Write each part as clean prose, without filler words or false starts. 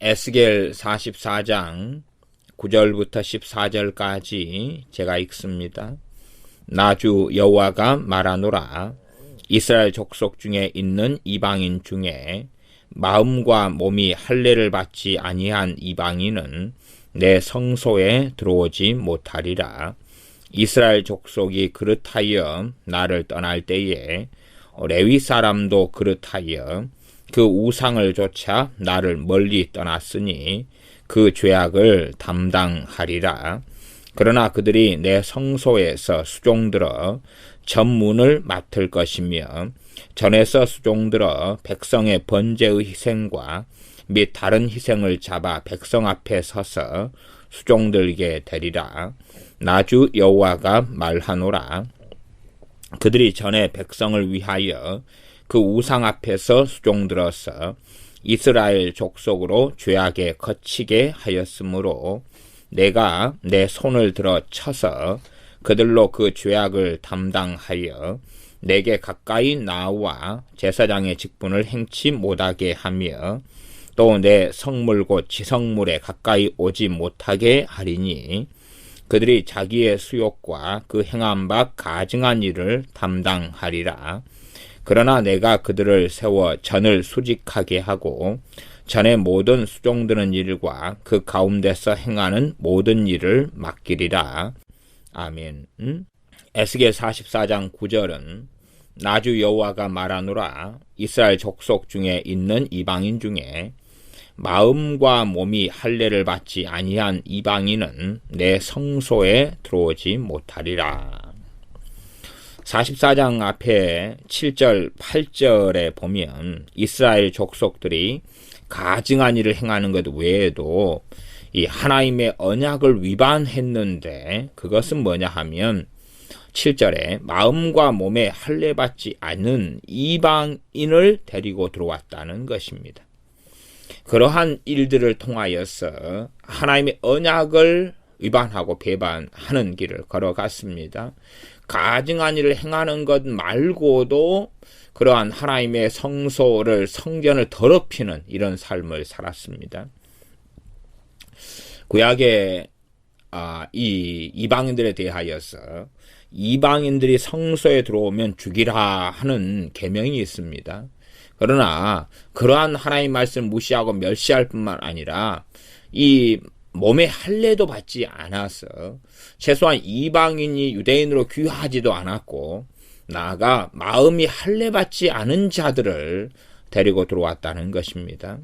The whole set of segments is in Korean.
에스겔 44장 9절부터 14절까지 제가 읽습니다. 나 주 여호와가 말하노라. 이스라엘 족속 중에 있는 이방인 중에 마음과 몸이 할례를 받지 아니한 이방인은 내 성소에 들어오지 못하리라. 이스라엘 족속이 그릇하여 나를 떠날 때에 레위 사람도 그릇하여 그 우상을 좇아 나를 멀리 떠났으니 그 죄악을 담당하리라. 그러나 그들이 내 성소에서 수종들어 전문을 맡을 것이며 전에서 수종들어 백성의 번제의 희생과 및 다른 희생을 잡아 백성 앞에 서서 수종들게 되리라. 나 주 여호와가 말하노라. 그들이 전에 백성을 위하여 그 우상 앞에서 수종들어서 이스라엘 족속으로 죄악에 거치게 하였으므로 내가 내 손을 들어 쳐서 그들로 그 죄악을 담당하여 내게 가까이 나와 제사장의 직분을 행치 못하게 하며 또 내 성물 곧 지성물에 가까이 오지 못하게 하리니 그들이 자기의 수욕과 그 행한 바 가증한 일을 담당하리라. 그러나 내가 그들을 세워 전을 수직하게 하고 전의 모든 수종드는 일과 그 가운데서 행하는 모든 일을 맡기리라. 아멘. 에스겔 44장 9절은 나 주 여호와가 말하노라. 이스라엘 족속 중에 있는 이방인 중에 마음과 몸이 할례를 받지 아니한 이방인은 내 성소에 들어오지 못하리라. 44장 앞에 7절, 8절에 보면 이스라엘 족속들이 가증한 일을 행하는 것 외에도 이 하나님의 언약을 위반했는데 그것은 뭐냐 하면 7절에 마음과 몸에 할례 받지 않는 이방인을 데리고 들어왔다는 것입니다. 그러한 일들을 통하여서 하나님의 언약을 위반하고 배반하는 길을 걸어갔습니다. 가증한 일을 행하는 것 말고도 그러한 하나님의 성소를 성전을 더럽히는 이런 삶을 살았습니다. 구약에 이 이방인들에 대하여서 이방인들이 성소에 들어오면 죽이라 하는 계명이 있습니다. 그러나 그러한 하나님의 말씀을 무시하고 멸시할 뿐만 아니라 이 몸에 할례도 받지 않아서 최소한 이방인이 유대인으로 귀화하지도 않았고 나아가 마음이 할례 받지 않은 자들을 데리고 들어왔다는 것입니다.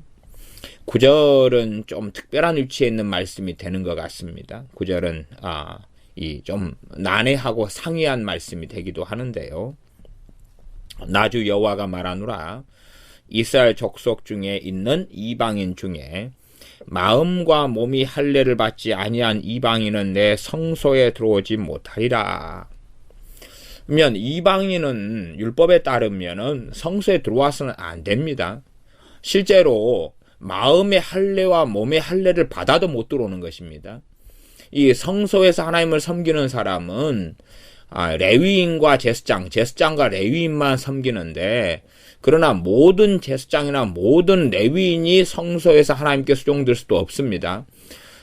9절은 좀 특별한 위치에 있는 말씀이 되는 것 같습니다. 9절은 이 좀 난해하고 상이한 말씀이 되기도 하는데요. 나 주 여호와가 말하노라. 이스라엘 족속 중에 있는 이방인 중에 마음과 몸이 할례를 받지 아니한 이방인은 내 성소에 들어오지 못하리라. 그러면 이방인은 율법에 따르면 성소에 들어와서는 안 됩니다. 실제로 마음의 할례와 몸의 할례를 받아도 못 들어오는 것입니다. 이 성소에서 하나님을 섬기는 사람은 레위인과 제사장과 레위인만 섬기는데 그러나 모든 제사장이나 모든 레위인이 성소에서 하나님께 수종될 수도 없습니다.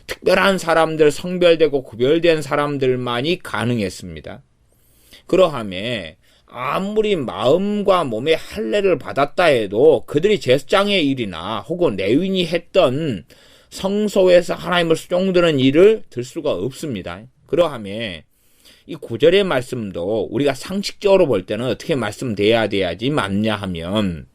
특별한 사람들, 성별되고 구별된 사람들만이 가능했습니다. 그러함에 아무리 마음과 몸의 할례를 받았다 해도 그들이 제사장의 일이나 혹은 레위인이 했던 성소에서 하나님을 수종드는 일을 들 수가 없습니다. 그러함에 이 9절의 말씀도 우리가 상식적으로 볼 때는 어떻게 말씀돼야지 맞냐 하면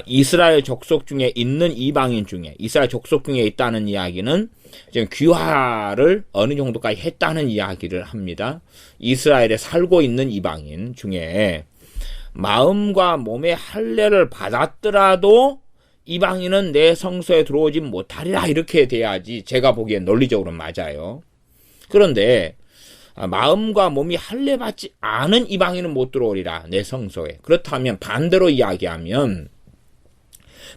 이스라엘 족속 중에 있는 이방인 중에 이스라엘 족속 중에 있다는 이야기는 지금 귀화를 어느 정도까지 했다는 이야기를 합니다. 이스라엘에 살고 있는 이방인 중에 마음과 몸의 할례를 받았더라도 이방인은 내 성소에 들어오지 못하리라 이렇게 돼야지 제가 보기엔 논리적으로 맞아요. 그런데 마음과 몸이 할례 받지 않은 이방인은 못 들어오리라 내 성소에. 그렇다면 반대로 이야기하면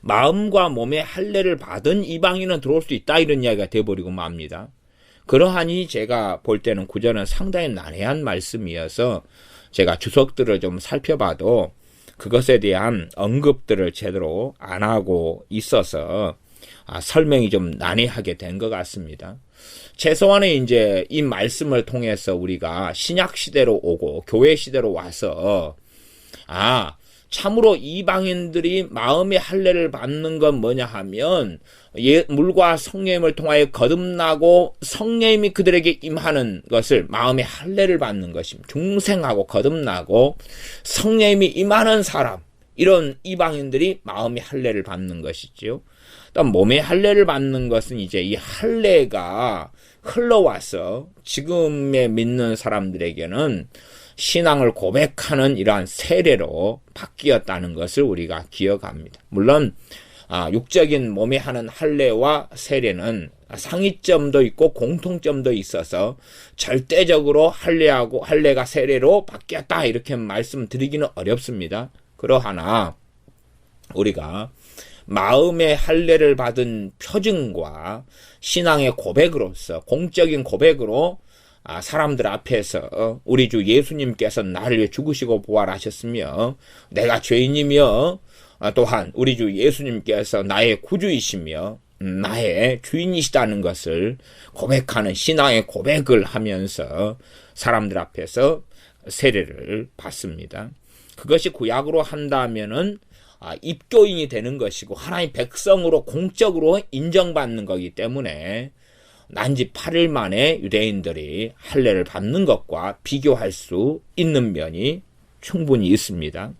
마음과 몸의 할례를 받은 이방인은 들어올 수 있다 이런 이야기가 돼버리고 맙니다. 그러하니 제가 볼 때는 9절은 상당히 난해한 말씀이어서 제가 주석들을 좀 살펴봐도 그것에 대한 언급들을 제대로 안 하고 있어서 설명이 좀 난해하게 된 것 같습니다. 최소한의 이제 이 말씀을 통해서 우리가 신약 시대로 오고 교회 시대로 와서 참으로 이방인들이 마음의 할례를 받는 건 뭐냐 하면 물과 성령님을 통하여 거듭나고 성령님이 그들에게 임하는 것을 마음의 할례를 받는 것입니다. 중생하고 거듭나고 성령님이 임하는 사람, 이런 이방인들이 마음의 할례를 받는 것이죠. 또 몸의 할례를 받는 것은 이제 이 할례가 흘러와서 지금의 믿는 사람들에게는 신앙을 고백하는 이러한 세례로 바뀌었다는 것을 우리가 기억합니다. 물론 육적인 몸에 하는 할례와 세례는 상이점도 있고 공통점도 있어서 절대적으로 할례가 세례로 바뀌었다 이렇게 말씀드리기는 어렵습니다. 그러하나 우리가 마음의 할례를 받은 표징과 신앙의 고백으로서 공적인 고백으로 사람들 앞에서 우리 주 예수님께서 나를 위해 죽으시고 부활하셨으며 내가 죄인이며 또한 우리 주 예수님께서 나의 구주이시며 나의 주인이시다는 것을 고백하는 신앙의 고백을 하면서 사람들 앞에서 세례를 받습니다. 그것이 구약으로 한다면은 입교인이 되는 것이고 하나님의 백성으로 공적으로 인정받는 거기 때문에 난지 8일 만에 유대인들이 할례를 받는 것과 비교할 수 있는 면이 충분히 있습니다.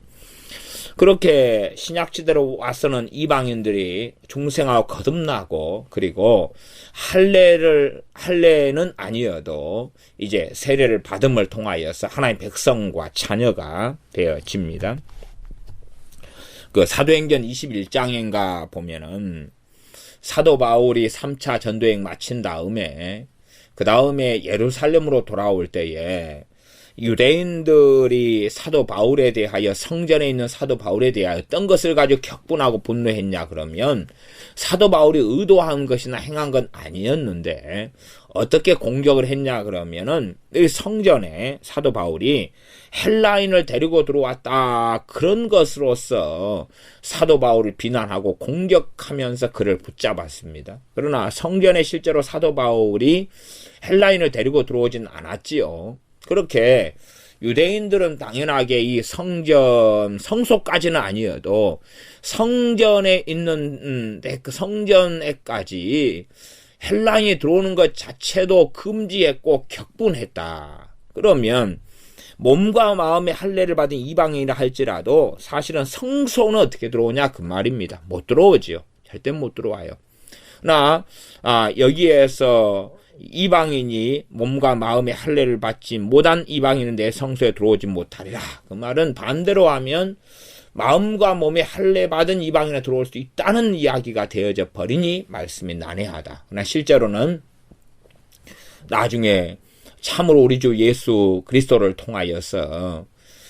그렇게 신약시대로 와서는 이방인들이 중생하고 거듭나고 그리고 할례는 아니어도 이제 세례를 받음을 통하여서 하나님의 백성과 자녀가 되어집니다. 그 사도행전 21장인가 보면은 사도 바울이 3차 전도행 마친 다음에 그 다음에 예루살렘으로 돌아올 때에 유대인들이 사도 바울에 대하여 성전에 있는 사도 바울에 대하여 어떤 것을 가지고 격분하고 분노했냐 그러면 사도 바울이 의도한 것이나 행한 건 아니었는데 어떻게 공격을 했냐 그러면은 이 성전에 사도 바울이 헬라인을 데리고 들어왔다 그런 것으로서 사도 바울을 비난하고 공격하면서 그를 붙잡았습니다. 그러나 성전에 실제로 사도 바울이 헬라인을 데리고 들어오진 않았지요. 그렇게 유대인들은 당연하게 이 성소까지는 아니어도 성전에 있는 성전에까지 헬라인이 들어오는 것 자체도 금지했고 격분했다. 그러면 몸과 마음의 할례를 받은 이방인이라 할지라도 사실은 성소는 어떻게 들어오냐 그 말입니다. 못 들어오지요. 절대 못 들어와요. 그러나 여기에서 이방인이 몸과 마음의 할례를 받지 못한 이방인은 내 성소에 들어오지 못하리라. 그 말은 반대로 하면 마음과 몸의 할례 받은 이방인에 들어올 수 있다는 이야기가 되어져 버리니 말씀이 난해하다. 그러나 실제로는 나중에 참으로 우리 주 예수 그리스도를 통하여서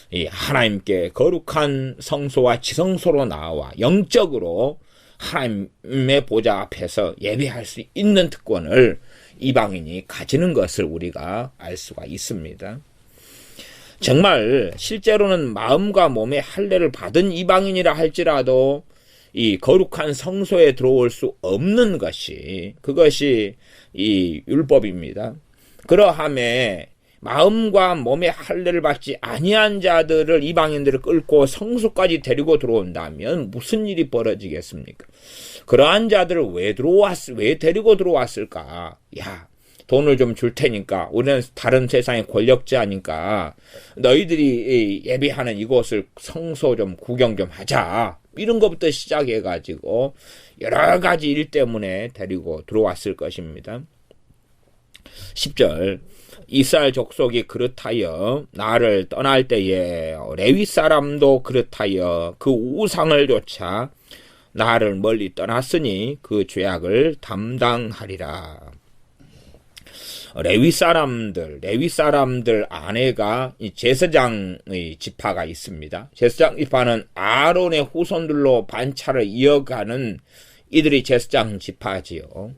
이 하나님께 거룩한 성소와 지성소로 나와 영적으로 하나님의 보좌 앞에서 예배할 수 있는 특권을 이방인이 가지는 것을 우리가 알 수가 있습니다. 정말 실제로는 마음과 몸의 할례를 받은 이방인이라 할지라도 이 거룩한 성소에 들어올 수 없는 것이 그것이 이 율법입니다. 그러함에 마음과 몸의 할례를 받지 아니한 자들을 이방인들을 끌고 성소까지 데리고 들어온다면 무슨 일이 벌어지겠습니까? 그러한 자들을 왜 데리고 들어왔을까? 돈을 좀 줄 테니까 우리는 다른 세상의 권력자니까 너희들이 예배하는 이곳을 성소 좀 구경 좀 하자. 이런 것부터 시작해가지고 여러 가지 일 때문에 데리고 들어왔을 것입니다. 10절 이스라엘 족속이 그렇다여 나를 떠날 때에 레위 사람도 그렇다여 그 우상을 좇아 나를 멀리 떠났으니 그 죄악을 담당하리라. 레위 사람들 안에가 제사장의 지파가 있습니다. 제사장 지파는 아론의 후손들로 반차를 이어가는 이들이 제사장 지파지요.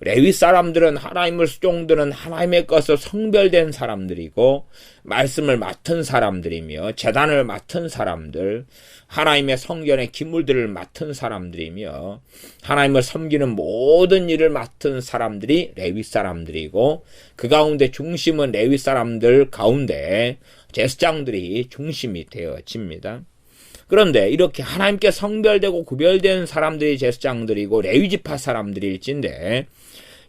레위 사람들은 하나님을 수종드는 하나님의 것을 성별된 사람들이고 말씀을 맡은 사람들이며 제단을 맡은 사람들, 하나님의 성전의 기물들을 맡은 사람들이며 하나님을 섬기는 모든 일을 맡은 사람들이 레위 사람들이고 그 가운데 중심은 레위 사람들 가운데 제사장들이 중심이 되어집니다. 그런데 이렇게 하나님께 성별되고 구별된 사람들이 제사장들이고 레위지파 사람들일진데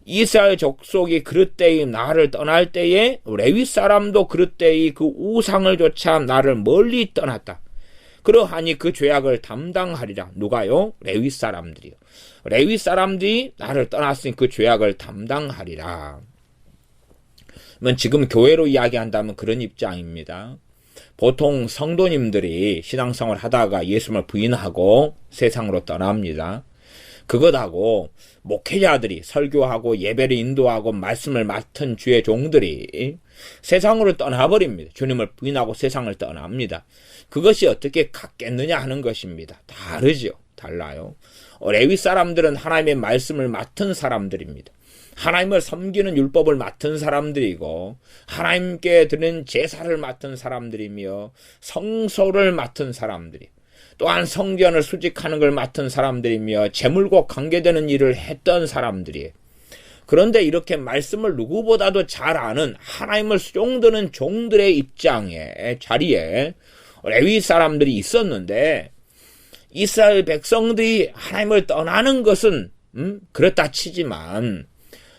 이스라엘 족속이 그릇되이 나를 떠날 때에 레위 사람도 그릇되이 그 우상을 조차 나를 멀리 떠났다. 그러하니 그 죄악을 담당하리라. 누가요? 레위 사람들이요. 레위 사람들이 나를 떠났으니 그 죄악을 담당하리라. 지금 교회로 이야기한다면 그런 입장입니다. 보통 성도님들이 신앙생활 하다가 예수님을 부인하고 세상으로 떠납니다. 그것하고 목회자들이 설교하고 예배를 인도하고 말씀을 맡은 주의 종들이 세상으로 떠나버립니다. 주님을 부인하고 세상을 떠납니다. 그것이 어떻게 같겠느냐 하는 것입니다. 다르죠. 달라요. 레위 사람들은 하나님의 말씀을 맡은 사람들입니다. 하나님을 섬기는 율법을 맡은 사람들이고 하나님께 드리는 제사를 맡은 사람들이며 성소를 맡은 사람들이 또한 성전을 수직하는 걸 맡은 사람들이며 재물과 관계되는 일을 했던 사람들이에요. 그런데 이렇게 말씀을 누구보다도 잘 아는 하나님을 수종드는 종들의 입장에 자리에 레위 사람들이 있었는데 이스라엘 백성들이 하나님을 떠나는 것은 그렇다 치지만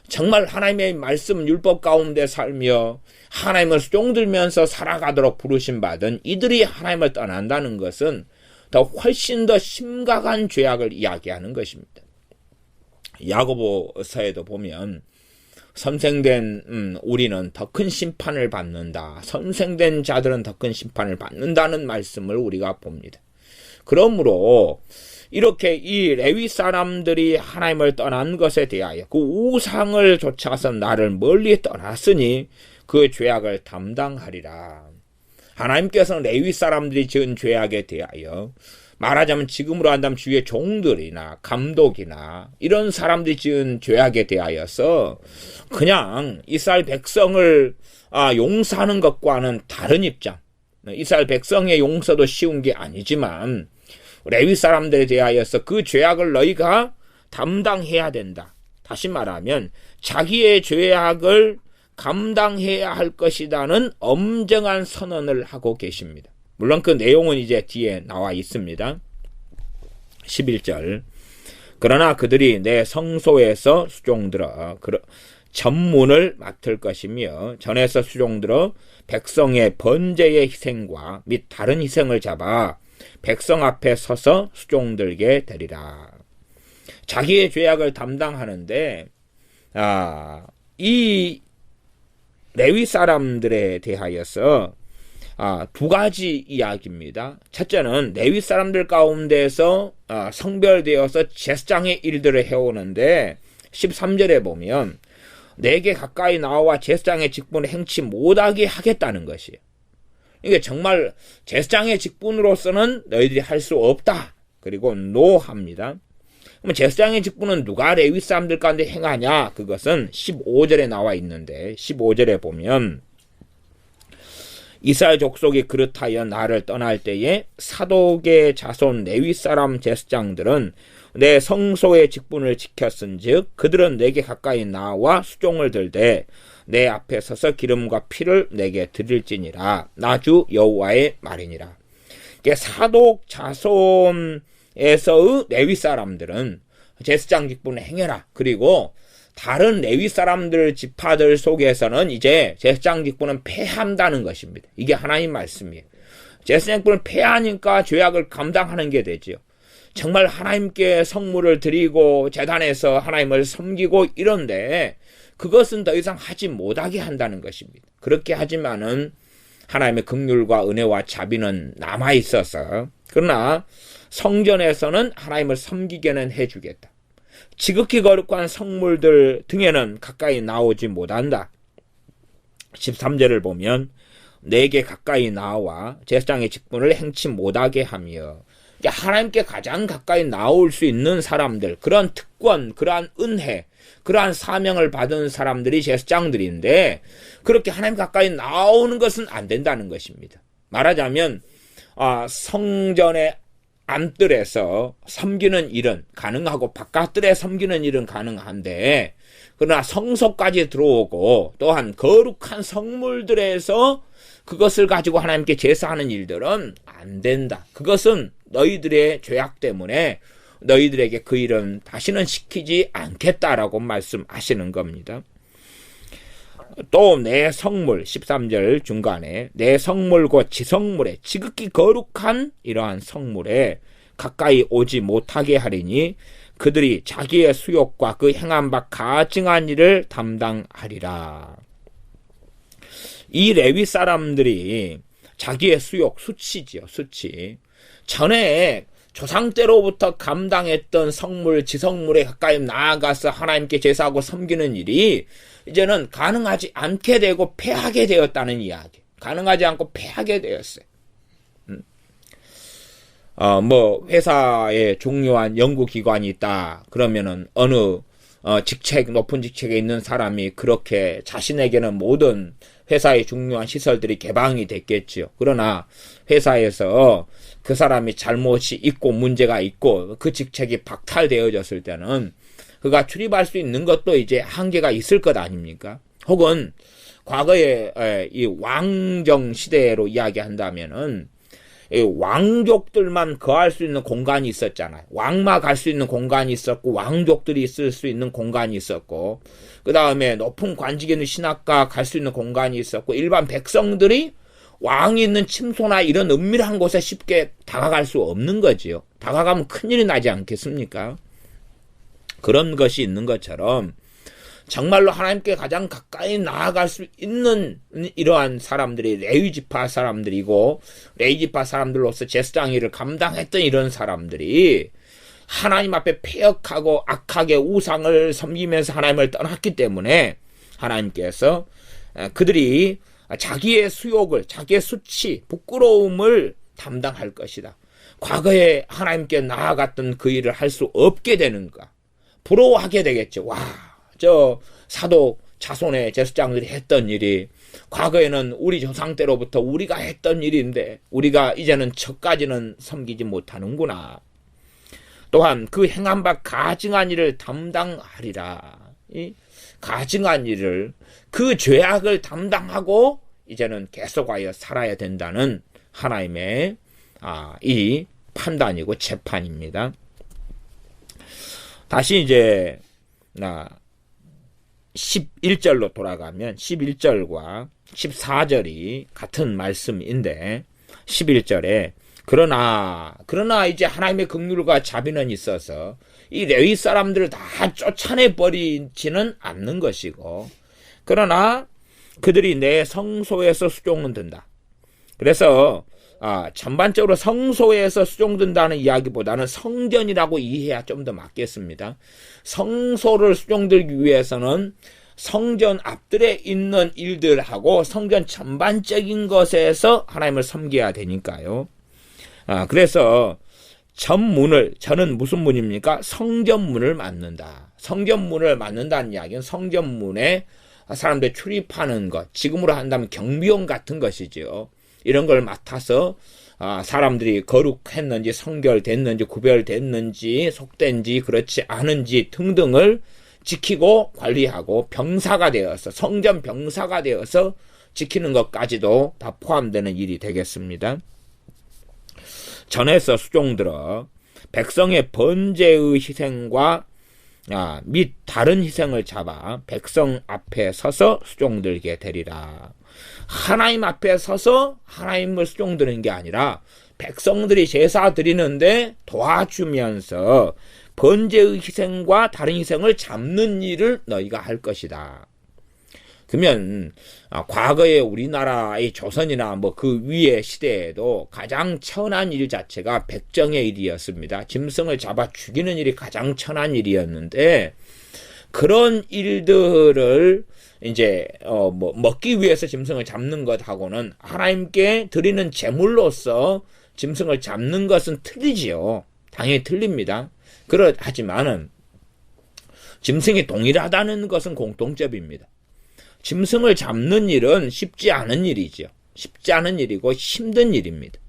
정말 하나님의 말씀 율법 가운데 살며 하나님을 수종들면서 살아가도록 부르심 받은 이들이 하나님을 떠난다는 것은 더 훨씬 더 심각한 죄악을 이야기하는 것입니다. 야고보서에도 보면 선생된 우리는 더 큰 심판을 받는다. 선생된 자들은 더 큰 심판을 받는다는 말씀을 우리가 봅니다. 그러므로 이렇게 이 레위 사람들이 하나님을 떠난 것에 대하여 그 우상을 쫓아서 나를 멀리 떠났으니 그 죄악을 담당하리라. 하나님께서는 레위 사람들이 지은 죄악에 대하여 말하자면 지금으로 한다면 주의 종들이나 감독이나 이런 사람들이 지은 죄악에 대하여서 그냥 이스라엘 백성을 용서하는 것과는 다른 입장. 이스라엘 백성의 용서도 쉬운 게 아니지만 레위 사람들에 대하여서 그 죄악을 너희가 담당해야 된다. 다시 말하면 자기의 죄악을 감당해야 할 것이라는 엄정한 선언을 하고 계십니다. 물론 그 내용은 이제 뒤에 나와 있습니다. 11절 그러나 그들이 내 성소에서 수종들어 전문을 맡을 것이며 전에서 수종들어 백성의 번제의 희생과 및 다른 희생을 잡아 백성 앞에 서서 수종들게 되리라. 자기의 죄악을 담당하는데 이 레위 사람들에 대하여서 두 가지 이야기입니다. 첫째는 레위 사람들 가운데서 성별되어서 제사장의 일들을 해오는데 13절에 보면 내게 가까이 나와 제사장의 직분을 행치 못하게 하겠다는 것이에요. 이게 정말 제사장의 직분으로서는 너희들이 할 수 없다. 그리고 노합니다. 그럼 제사장의 직분은 누가 레위 사람들 가운데 행하냐? 그것은 15절에 나와 있는데 15절에 보면 이스라엘 족속이 그렇다여 나를 떠날 때에 사독의 자손 레위 사람 제사장들은 내 성소의 직분을 지켰은즉 그들은 내게 가까이 나와 수종을 들되 내 앞에 서서 기름과 피를 내게 드릴지니라. 나 주 여호와의 말이니라. 사독 자손에서의 레위 사람들은 제사장 직분을 행해라. 그리고 다른 레위 사람들 지파들 속에서는 이제 제사장 직분은 폐한다는 것입니다. 이게 하나님 말씀이에요. 제사장 직분을 폐하니까 죄악을 감당하는 게 되지요. 정말 하나님께 성물을 드리고 제단에서 하나님을 섬기고 이런데 그것은 더 이상 하지 못하게 한다는 것입니다. 그렇게 하지만은 하나님의 긍휼과 은혜와 자비는 남아있어서 그러나 성전에서는 하나님을 섬기게는 해주겠다. 지극히 거룩한 성물들 등에는 가까이 나오지 못한다. 13절을 보면 내게 가까이 나와 제사장의 직분을 행치 못하게 하며 하나님께 가장 가까이 나올 수 있는 사람들, 그런 특권, 그러한 은혜, 그러한 사명을 받은 사람들이 제사장들인데 그렇게 하나님 가까이 나오는 것은 안 된다는 것입니다. 말하자면 성전의 안뜰에서 섬기는 일은 가능하고 바깥뜰에 섬기는 일은 가능한데 그러나 성소까지 들어오고 또한 거룩한 성물들에서 그것을 가지고 하나님께 제사하는 일들은 안 된다. 그것은 너희들의 죄악 때문에 너희들에게 그 일은 다시는 시키지 않겠다라고 말씀하시는 겁니다. 또 내 성물 13절 중간에 내 성물과 지성물에 지극히 거룩한 이러한 성물에 가까이 오지 못하게 하리니 그들이 자기의 수욕과 그 행한 바 가증한 일을 담당하리라. 이 레위 사람들이 자기의 수욕, 수치지요, 수치. 전에 조상 때로부터 감당했던 성물, 지성물에 가까이 나아가서 하나님께 제사하고 섬기는 일이 이제는 가능하지 않게 되고 패하게 되었다는 이야기. 가능하지 않고 패하게 되었어요. 회사에 중요한 연구기관이 있다. 그러면은 어느 높은 직책에 있는 사람이 그렇게 자신에게는 모든 회사의 중요한 시설들이 개방이 됐겠지요. 그러나 회사에서 그 사람이 잘못이 있고 문제가 있고 그 직책이 박탈되어졌을 때는 그가 출입할 수 있는 것도 이제 한계가 있을 것 아닙니까? 혹은 과거에 이 왕정 시대로 이야기한다면은 이 왕족들만 거할 수 있는 공간이 있었잖아요. 왕마 갈 수 있는 공간이 있었고 왕족들이 있을 수 있는 공간이 있었고 그 다음에 높은 관직에 있는 신학가 갈 수 있는 공간이 있었고 일반 백성들이 왕이 있는 침소나 이런 은밀한 곳에 쉽게 다가갈 수 없는 거지요. 다가가면 큰일이 나지 않겠습니까? 그런 것이 있는 것처럼 정말로 하나님께 가장 가까이 나아갈 수 있는 이러한 사람들이 레위지파 사람들이고 레위지파 사람들로서 제사장 일을 감당했던 이런 사람들이 하나님 앞에 패역하고 악하게 우상을 섬기면서 하나님을 떠났기 때문에 하나님께서 그들이 자기의 수욕을, 자기의 수치, 부끄러움을 담당할 것이다. 과거에 하나님께 나아갔던 그 일을 할 수 없게 되는가. 부러워하게 되겠죠. 와, 저 사도 자손의 제사장들이 했던 일이 과거에는 우리 조상 때로부터 우리가 했던 일인데 우리가 이제는 저까지는 섬기지 못하는구나. 또한 그 행한 바 가증한 일을 담당하리라. 이 가증한 일을 그 죄악을 담당하고 이제는 계속하여 살아야 된다는 하나님의 이 판단이고 재판입니다. 다시 이제 11절로 돌아가면 11절과 14절이 같은 말씀인데 11절에 그러나 이제 하나님의 긍휼과 자비는 있어서 이 레위 사람들을 다 쫓아내 버리지는 않는 것이고 그러나 그들이 내 성소에서 수종든다. 그래서 전반적으로 성소에서 수종든다는 이야기보다는 성전이라고 이해해야 좀 더 맞겠습니다. 성소를 수종들기 위해서는 성전 앞들에 있는 일들하고 성전 전반적인 것에서 하나님을 섬겨야 되니까요. 그래서 저는 무슨 문입니까? 성전문을 맡는다. 성전문을 맡는다는 이야기는 성전문에 사람들이 출입하는 것, 지금으로 한다면 경비원 같은 것이죠. 이런 걸 맡아서 사람들이 거룩했는지 성결됐는지 구별됐는지 속된지 그렇지 않은지 등등을 지키고 관리하고 병사가 되어서 성전 병사가 되어서 지키는 것까지도 다 포함되는 일이 되겠습니다. 전에서 수종들어 백성의 번제의 희생과 및 다른 희생을 잡아 백성 앞에 서서 수종들게 되리라. 하나님 앞에 서서 하나님을 수종드는 게 아니라 백성들이 제사 드리는데 도와주면서 번제의 희생과 다른 희생을 잡는 일을 너희가 할 것이다. 그러면 과거의 우리나라의 조선이나 그 위의 시대에도 가장 천한 일 자체가 백정의 일이었습니다. 짐승을 잡아 죽이는 일이 가장 천한 일이었는데 그런 일들을 이제 먹기 위해서 짐승을 잡는 것하고는 하나님께 드리는 제물로서 짐승을 잡는 것은 틀리지요. 당연히 틀립니다. 하지만은 짐승이 동일하다는 것은 공통점입니다. 짐승을 잡는 일은 쉽지 않은 일이죠. 쉽지 않은 일이고 힘든 일입니다.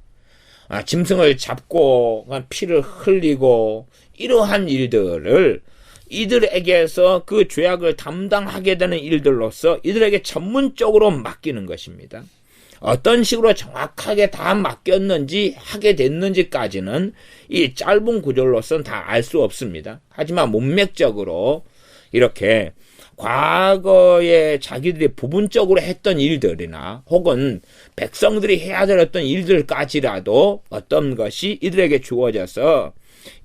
짐승을 잡고 피를 흘리고 이러한 일들을 이들에게서 그 죄악을 담당하게 되는 일들로서 이들에게 전문적으로 맡기는 것입니다. 어떤 식으로 정확하게 다 맡겼는지 하게 됐는지까지는 이 짧은 구절로서는 다 알 수 없습니다. 하지만 문맥적으로 이렇게 과거에 자기들이 부분적으로 했던 일들이나 혹은 백성들이 해야 될 어떤 일들까지라도 어떤 것이 이들에게 주어져서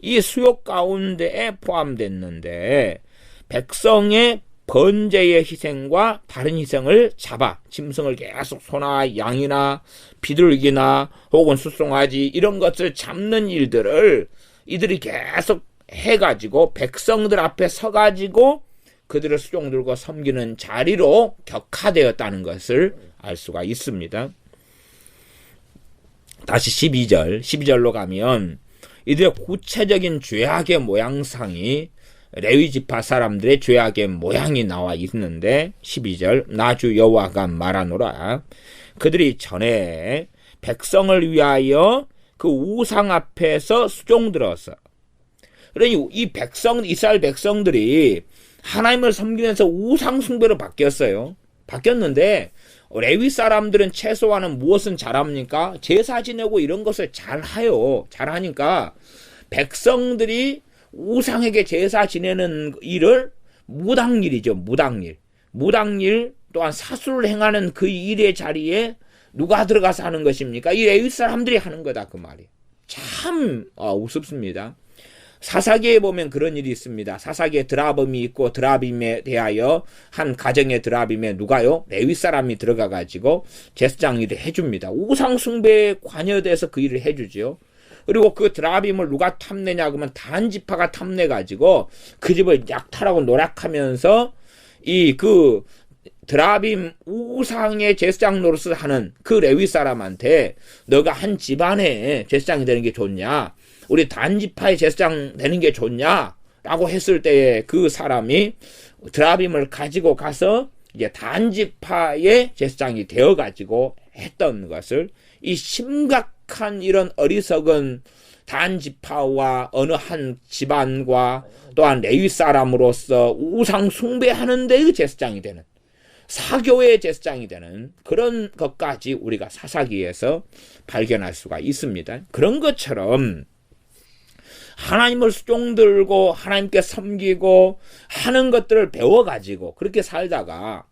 이 수욕 가운데에 포함됐는데 백성의 번제의 희생과 다른 희생을 잡아 짐승을 계속 소나 양이나 비둘기나 혹은 숫송아지 이런 것을 잡는 일들을 이들이 계속 해가지고 백성들 앞에 서가지고 그들을 수종 들고 섬기는 자리로 격화되었다는 것을 알 수가 있습니다. 다시 12절로 가면 이들의 구체적인 죄악의 모양상이 레위지파 사람들의 죄악의 모양이 나와 있는데 12절 나 주 여호와가 말하노라 그들이 전에 백성을 위하여 그 우상 앞에서 수종들어서 그러니 이 이스라엘 백성들이 하나님을 섬기면서 우상 숭배로 바뀌었는데 레위 사람들은 최소한은 무엇은 잘합니까? 제사 지내고 이런 것을 잘하니까 백성들이 우상에게 제사 지내는 일을 무당일이죠. 무당일 또한 사수를 행하는 그 일의 자리에 누가 들어가서 하는 것입니까? 이 레위 사람들이 하는 거다 그 말이에요. 참 우습습니다. 사사기에 보면 그런 일이 있습니다. 사사기에 드라빔이 있고 드라빔에 대하여 한 가정의 드라빔에 누가요? 레위 사람이 들어가가지고 제사장 일을 해줍니다. 우상 숭배에 관여돼서 그 일을 해주죠. 그리고 그 드라빔을 누가 탐내냐 그러면 단 지파가 탐내가지고 그 집을 약탈하고 노략하면서 그 드라빔 우상의 제사장 노릇을 하는 그 레위 사람한테 너가 한 집안의 제사장이 되는 게 좋냐? 우리 단지파의 제사장 되는 게 좋냐? 라고 했을 때에 그 사람이 드라빔을 가지고 가서 이제 단지파의 제사장이 되어가지고 했던 것을 이 심각한 이런 어리석은 단지파와 어느 한 집안과 또한 레위 사람으로서 우상 숭배하는 데의 제사장이 되는 사교의 제사장이 되는 그런 것까지 우리가 사사기에서 발견할 수가 있습니다. 그런 것처럼 하나님을 수종들고 하나님께 섬기고 하는 것들을 배워가지고 그렇게 살다가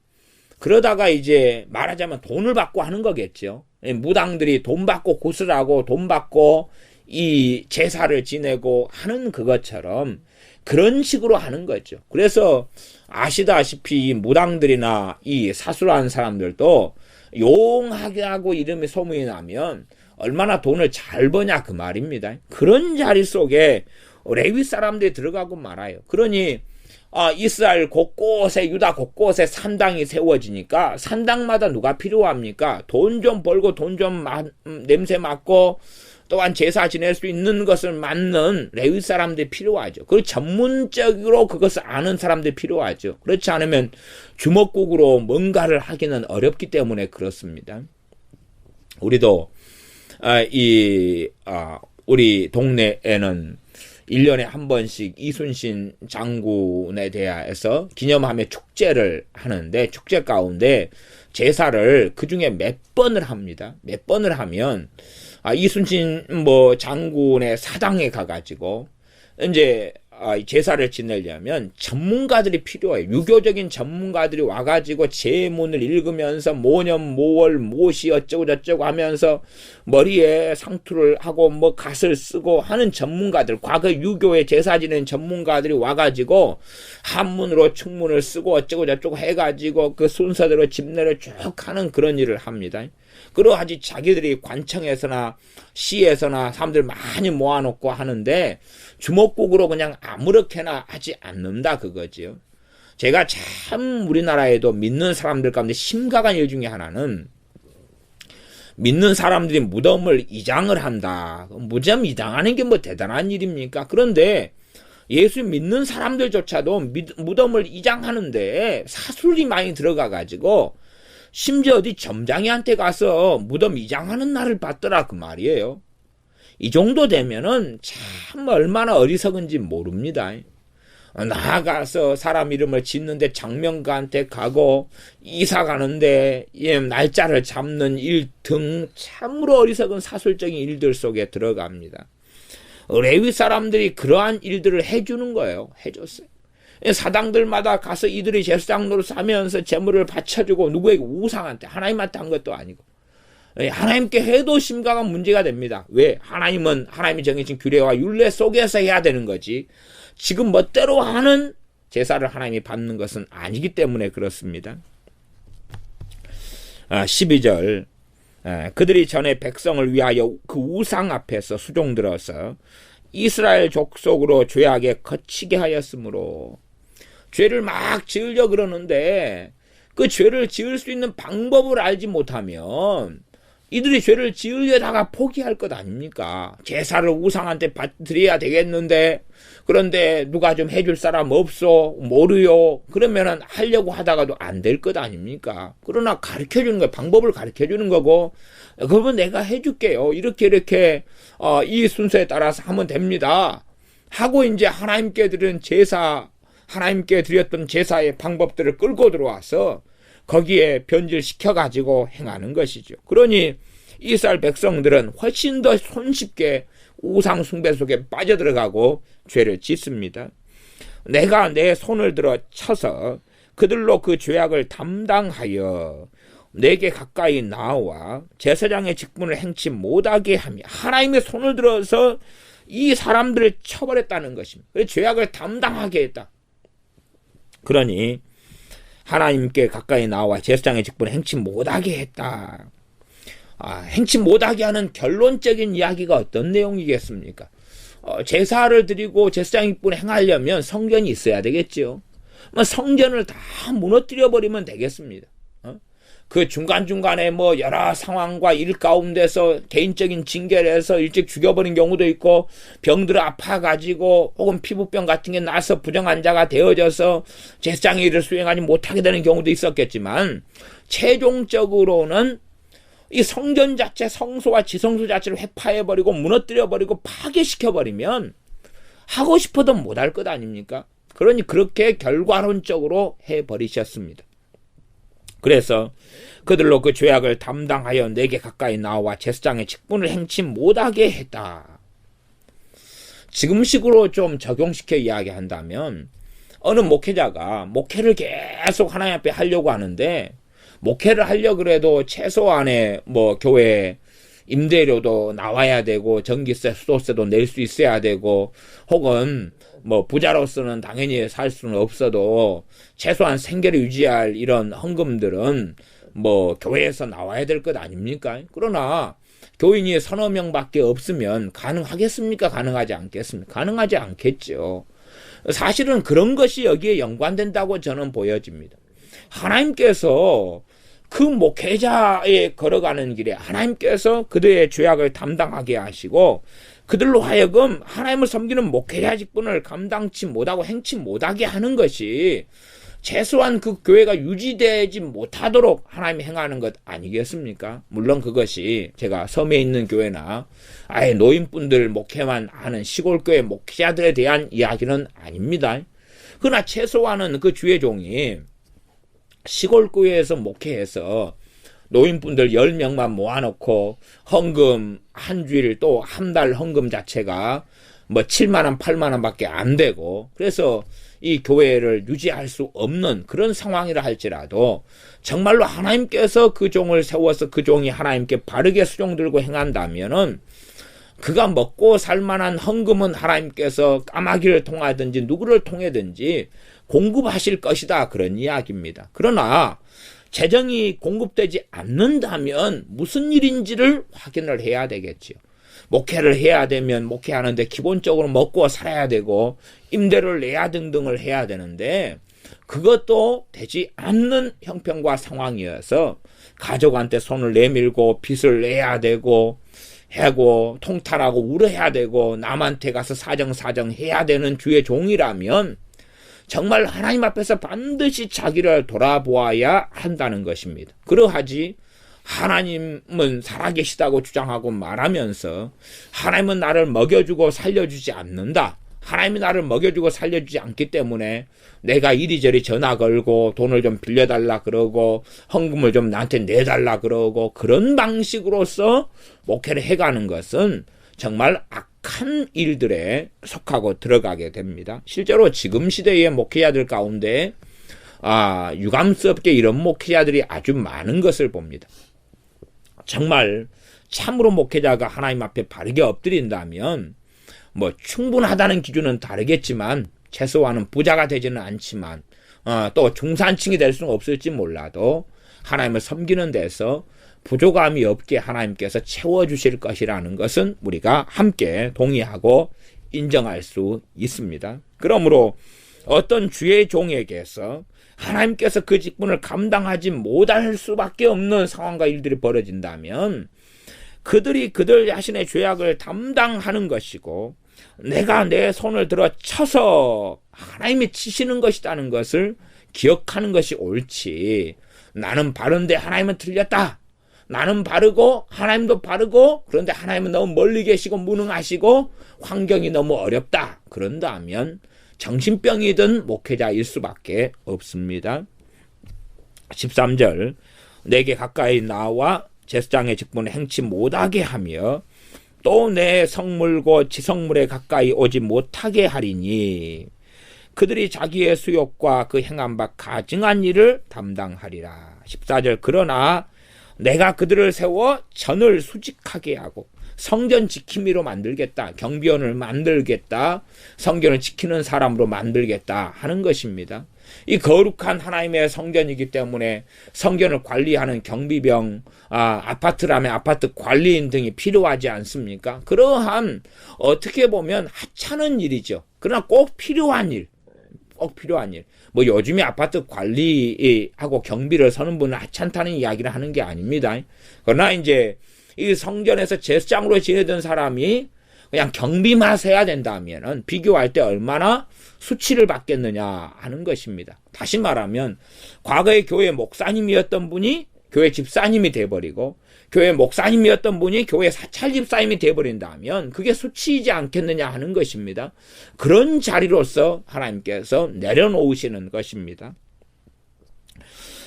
그러다가 이제 말하자면 돈을 받고 하는 거겠죠. 무당들이 돈 받고 구슬하고 돈 받고 이 제사를 지내고 하는 그것처럼 그런 식으로 하는 거죠. 그래서 아시다시피 이 무당들이나 이 사수라는 사람들도 용하게 하고 이름이 소문이 나면 얼마나 돈을 잘 버냐 그 말입니다. 그런 자리 속에 레위 사람들이 들어가고 말아요. 그러니 이스라엘 곳곳에 유다 곳곳에 산당이 세워지니까 산당마다 누가 필요합니까? 돈 좀 벌고 돈 좀 냄새 맡고 또한 제사 지낼 수 있는 것을 맡는 레위 사람들이 필요하죠. 그리고 전문적으로 그것을 아는 사람들이 필요하죠. 그렇지 않으면 주먹국으로 뭔가를 하기는 어렵기 때문에 그렇습니다. 우리도 우리 동네에는 1년에 한 번씩 이순신 장군에 대해서 기념하며 축제를 하는데 축제 가운데 제사를 그 중에 몇 번을 합니다. 몇 번을 하면 이순신 장군의 사당에 가가지고 이제 제사를 지내려면 전문가들이 필요해요. 유교적인 전문가들이 와가지고 제문을 읽으면서 모년 모월 모시 어쩌고 저쩌고 하면서 머리에 상투를 하고 갓을 쓰고 하는 전문가들, 과거 유교의 제사 지내는 전문가들이 와가지고 한문으로 충문을 쓰고 어쩌고 저쩌고 해가지고 그 순서대로 집례를 쭉 하는 그런 일을 합니다. 그러하지 자기들이 관청에서나 시에서나 사람들 많이 모아놓고 하는데 주먹국으로 그냥 아무렇게나 하지 않는다 그거지요. 제가 참 우리나라에도 믿는 사람들 가운데 심각한 일 중에 하나는 믿는 사람들이 무덤을 이장을 한다. 무덤 이장하는 게 뭐 대단한 일입니까? 그런데 예수 믿는 사람들조차도 무덤을 이장하는데 사술이 많이 들어가가지고 심지어 어디 점장이한테 가서 무덤 이장하는 날을 봤더라 그 말이에요. 이 정도 되면은 참 얼마나 어리석은지 모릅니다. 나아가서 사람 이름을 짓는데 장명가한테 가고 이사 가는데 날짜를 잡는 일 등 참으로 어리석은 사술적인 일들 속에 들어갑니다. 레위 사람들이 그러한 일들을 해주는 거예요. 해줬어요. 사당들마다 가서 이들이 제사장 노릇 하면서 제물을 바쳐주고 누구에게 우상한테 하나님한테 한 것도 아니고 하나님께 해도 심각한 문제가 됩니다. 왜? 하나님은 하나님이 정해진 규례와 율례 속에서 해야 되는 거지 지금 멋대로 하는 제사를 하나님이 받는 것은 아니기 때문에 그렇습니다. 12절 그들이 전에 백성을 위하여 그 우상 앞에서 수종들어서 이스라엘 족속으로 죄악에 거치게 하였으므로 죄를 막 지으려 그러는데 그 죄를 지을 수 있는 방법을 알지 못하면 이들이 죄를 지으려다가 포기할 것 아닙니까? 제사를 우상한테 드려야 되겠는데 그런데 누가 좀 해줄 사람 없어? 모르요? 그러면은 하려고 하다가도 안 될 것 아닙니까? 그러나 가르쳐주는 거예요. 방법을 가르쳐주는 거고 그러면 내가 해줄게요. 이렇게 이 순서에 따라서 하면 됩니다. 하고 이제 하나님께 드린 제사 하나님께 드렸던 제사의 방법들을 끌고 들어와서 거기에 변질시켜가지고 행하는 것이죠. 그러니 이스라엘 백성들은 훨씬 더 손쉽게 우상 숭배 속에 빠져들어가고 죄를 짓습니다. 내가 내 손을 들어 쳐서 그들로 그 죄악을 담당하여 내게 가까이 나와 제사장의 직분을 행치 못하게 하며 하나님의 손을 들어서 이 사람들을 쳐버렸다는 것입니다. 그래서 죄악을 담당하게 했다. 그러니 하나님께 가까이 나와 제사장의 직분을 행치 못하게 했다. 행치 못하게 하는 결론적인 이야기가 어떤 내용이겠습니까? 제사를 드리고 제사장 직분을 행하려면 성전이 있어야 되겠죠. 성전을 다 무너뜨려 버리면 되겠습니다. 그 중간중간에 여러 상황과 일 가운데서 개인적인 징계를 해서 일찍 죽여버린 경우도 있고 병들어 아파가지고 혹은 피부병 같은 게 나서 부정환자가 되어져서 제사장의 일을 수행하지 못하게 되는 경우도 있었겠지만 최종적으로는 이 성전 자체 성소와 지성소 자체를 회파해버리고 무너뜨려버리고 파괴시켜버리면 하고 싶어도 못할 것 아닙니까? 그러니 그렇게 결과론적으로 해버리셨습니다. 그래서 그들로 그 죄악을 담당하여 내게 가까이 나와 제사장의 직분을 행치 못하게 했다. 지금식으로 좀 적용시켜 이야기한다면 어느 목회자가 목회를 계속 하나님 앞에 하려고 하는데 목회를 하려고 그래도 최소한의 교회 임대료도 나와야 되고 전기세, 수도세도 낼 수 있어야 되고 혹은 부자로서는 당연히 살 수는 없어도 최소한 생계를 유지할 이런 헌금들은 교회에서 나와야 될 것 아닙니까? 그러나 교인이 서너 명밖에 없으면 가능하겠습니까? 가능하지 않겠습니까? 가능하지 않겠죠. 사실은 그런 것이 여기에 연관된다고 저는 보여집니다. 하나님께서 그 목회자에 걸어가는 길에 하나님께서 그들의 죄악을 담당하게 하시고 그들로 하여금 하나님을 섬기는 목회자 직분을 감당치 못하고 행치 못하게 하는 것이 최소한 그 교회가 유지되지 못하도록 하나님이 행하는 것 아니겠습니까? 물론 그것이 제가 섬에 있는 교회나 아예 노인분들 목회만 하는 시골교회 목회자들에 대한 이야기는 아닙니다. 그러나 최소한은 그 주의 종이 시골교회에서 목회해서 노인분들 10명만 모아놓고 헌금 한 주일 또 한 달 헌금 자체가 7만원 8만원 밖에 안 되고 그래서 이 교회를 유지할 수 없는 그런 상황이라 할지라도 정말로 하나님께서 그 종을 세워서 그 종이 하나님께 바르게 수종들고 행한다면은 그가 먹고 살만한 헌금은 하나님께서 까마귀를 통하든지 누구를 통하든지 공급하실 것이다 그런 이야기입니다. 그러나 재정이 공급되지 않는다면 무슨 일인지를 확인을 해야 되겠지요. 목회를 해야 되면 목회하는데 기본적으로 먹고 살아야 되고 임대료를 내야 등등을 해야 되는데 그것도 되지 않는 형편과 상황이어서 가족한테 손을 내밀고 빚을 내야 되고 해고 통탄하고 울어야 되고 남한테 가서 사정사정 해야 되는 주의 종이라면 정말 하나님 앞에서 반드시 자기를 돌아보아야 한다는 것입니다. 그러하지 하나님은 살아계시다고 주장하고 말하면서 하나님은 나를 먹여주고 살려주지 않는다. 하나님이 나를 먹여주고 살려주지 않기 때문에 내가 이리저리 전화 걸고 돈을 좀 빌려달라 그러고 헌금을 좀 나한테 내달라 그러고 그런 방식으로서 목회를 해가는 것은 정말 악한 일들에 속하고 들어가게 됩니다. 실제로 지금 시대의 목회자들 가운데 유감스럽게 이런 목회자들이 아주 많은 것을 봅니다. 정말 참으로 목회자가 하나님 앞에 바르게 엎드린다면 뭐 충분하다는 기준은 다르겠지만 최소한은 부자가 되지는 않지만 또 중산층이 될 수는 없을지 몰라도 하나님을 섬기는 데서 부족함이 없게 하나님께서 채워주실 것이라는 것은 우리가 함께 동의하고 인정할 수 있습니다. 그러므로 어떤 주의 종에게서 하나님께서 그 직분을 감당하지 못할 수밖에 없는 상황과 일들이 벌어진다면 그들이 그들 자신의 죄악을 담당하는 것이고 내가 내 손을 들어 쳐서 하나님이 치시는 것이라는 것을 기억하는 것이 옳지, 나는 바른데 하나님은 틀렸다, 나는 바르고 하나님도 바르고 그런데 하나님은 너무 멀리 계시고 무능하시고 환경이 너무 어렵다, 그런다면 정신병이든 목회자일 수밖에 없습니다. 13절 내게 가까이 나와 제사장의 직분을 행치 못하게 하며 또 내 성물고 지성물에 가까이 오지 못하게 하리니 그들이 자기의 수욕과 그 행한 바 가증한 일을 담당하리라. 14절 그러나 내가 그들을 세워 전을 수직하게 하고 성전 지킴이로 만들겠다, 경비원을 만들겠다, 성전을 지키는 사람으로 만들겠다 하는 것입니다. 이 거룩한 하나님의 성전이기 때문에 성전을 관리하는 경비병, 아파트라면 아파트 관리인 등이 필요하지 않습니까? 그러한 어떻게 보면 하찮은 일이죠. 그러나 꼭 필요한 일. 뭐 요즘에 아파트 관리하고 경비를 서는 분은 하찮다는 이야기를 하는 게 아닙니다. 그러나 이제 이 성전에서 제사장으로 지내던 사람이 그냥 경비만 해야 된다면은 비교할 때 얼마나 수치를 받겠느냐 하는 것입니다. 다시 말하면 과거에 교회 목사님이었던 분이 교회 집사님이 돼버리고 교회 목사님이었던 분이 교회 사찰 집사님이 돼버린다면 그게 수치이지 않겠느냐 하는 것입니다. 그런 자리로서 하나님께서 내려놓으시는 것입니다.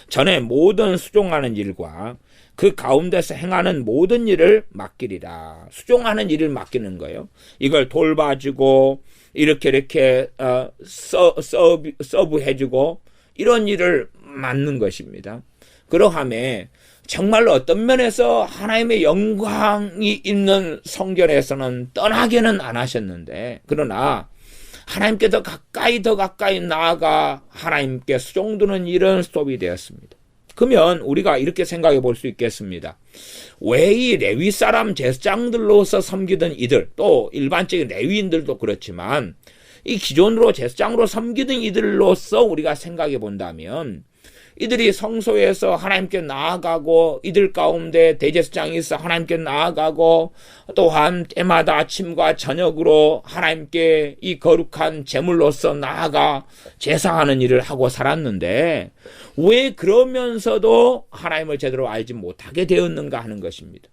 전에 모든 수종하는 일과 그 가운데서 행하는 모든 일을 맡기리라. 수종하는 일을 맡기는 거예요. 이걸 돌봐주고 이렇게 서브해주고 이런 일을 맡는 것입니다. 그러함에 정말로 어떤 면에서 하나님의 영광이 있는 성전에서는 떠나게는 안 하셨는데 그러나 하나님께 더 가까이 나아가 하나님께 수종드는 일은 스톱이 되었습니다. 그러면 우리가 이렇게 생각해 볼 수 있겠습니다. 왜 이 레위 사람 제사장들로서 섬기던 이들, 또 일반적인 레위인들도 그렇지만 이 기존으로 제사장으로 섬기던 이들로서 우리가 생각해 본다면 이들이 성소에서 하나님께 나아가고 이들 가운데 대제사장이 있어 하나님께 나아가고 또한 때마다 아침과 저녁으로 하나님께 이 거룩한 제물로서 나아가 제사하는 일을 하고 살았는데 왜 그러면서도 하나님을 제대로 알지 못하게 되었는가 하는 것입니다.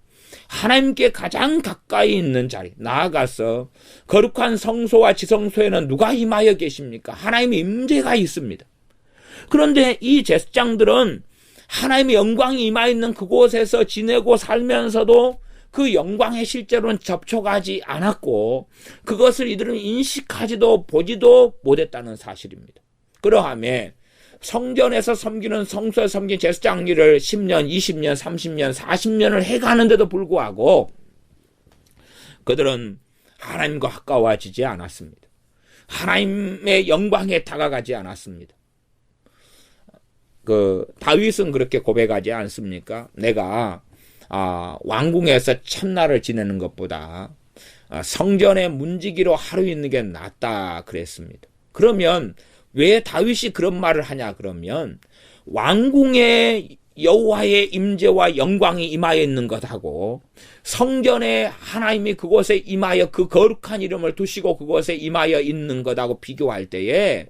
하나님께 가장 가까이 있는 자리 나아가서 거룩한 성소와 지성소에는 누가 임하여 계십니까? 하나님의 임재가 있습니다. 그런데 이 제사장들은 하나님의 영광이 임하있는 그곳에서 지내고 살면서도 그 영광에 실제로는 접촉하지 않았고 그것을 이들은 인식하지도 보지도 못했다는 사실입니다. 그러함에 성전에서 섬기는 성소에 섬긴 제사장 일을 10년, 20년, 30년, 40년을 해가는데도 불구하고 그들은 하나님과 가까워지지 않았습니다. 하나님의 영광에 다가가지 않았습니다. 다윗은 그렇게 고백하지 않습니까? 내가 왕궁에서 첫날을 지내는 것보다 성전의 문지기로 하루 있는 게 낫다 그랬습니다. 그러면 왜 다윗이 그런 말을 하냐 그러면 왕궁에 여호와의 임재와 영광이 임하여 있는 것하고 성전에 하나님이 그곳에 임하여 그 거룩한 이름을 두시고 그곳에 임하여 있는 것하고 비교할 때에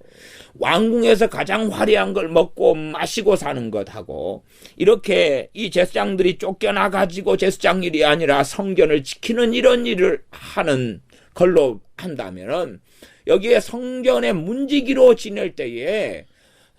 왕궁에서 가장 화려한 걸 먹고 마시고 사는 것하고 이렇게 이 제사장들이 쫓겨나 가지고 제사장 일이 아니라 성전을 지키는 이런 일을 하는 걸로 한다면은 여기에 성전의 문지기로 지낼 때에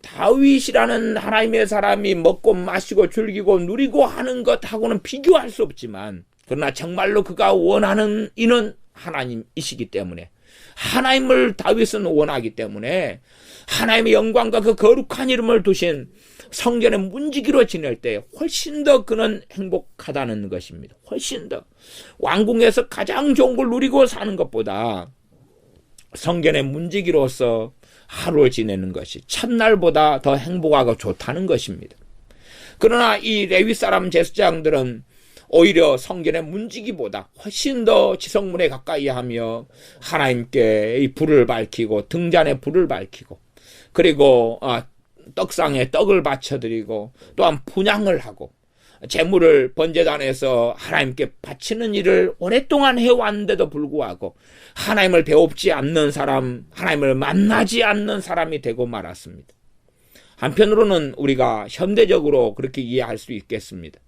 다윗이라는 하나님의 사람이 먹고 마시고 즐기고 누리고 하는 것하고는 비교할 수 없지만 그러나 정말로 그가 원하는 이는 하나님이시기 때문에 하나님을 다윗은 원하기 때문에 하나님의 영광과 그 거룩한 이름을 두신 성전의 문지기로 지낼 때 훨씬 더 그는 행복하다는 것입니다. 훨씬 더 왕궁에서 가장 좋은 걸 누리고 사는 것보다 성전의 문지기로서 하루를 지내는 것이 첫날보다 더 행복하고 좋다는 것입니다. 그러나 이 레위 사람 제사장들은 오히려 성전의 문지기보다 훨씬 더 지성문에 가까이 하며 하나님께 이 불을 밝히고 등잔에 불을 밝히고 그리고 떡상에 떡을 바쳐드리고 또한 분향을 하고 제물을 번제단에서 하나님께 바치는 일을 오랫동안 해왔는데도 불구하고 하나님을 배웁지 않는 사람, 하나님을 만나지 않는 사람이 되고 말았습니다. 한편으로는 우리가 현대적으로 그렇게 이해할 수 있겠습니다.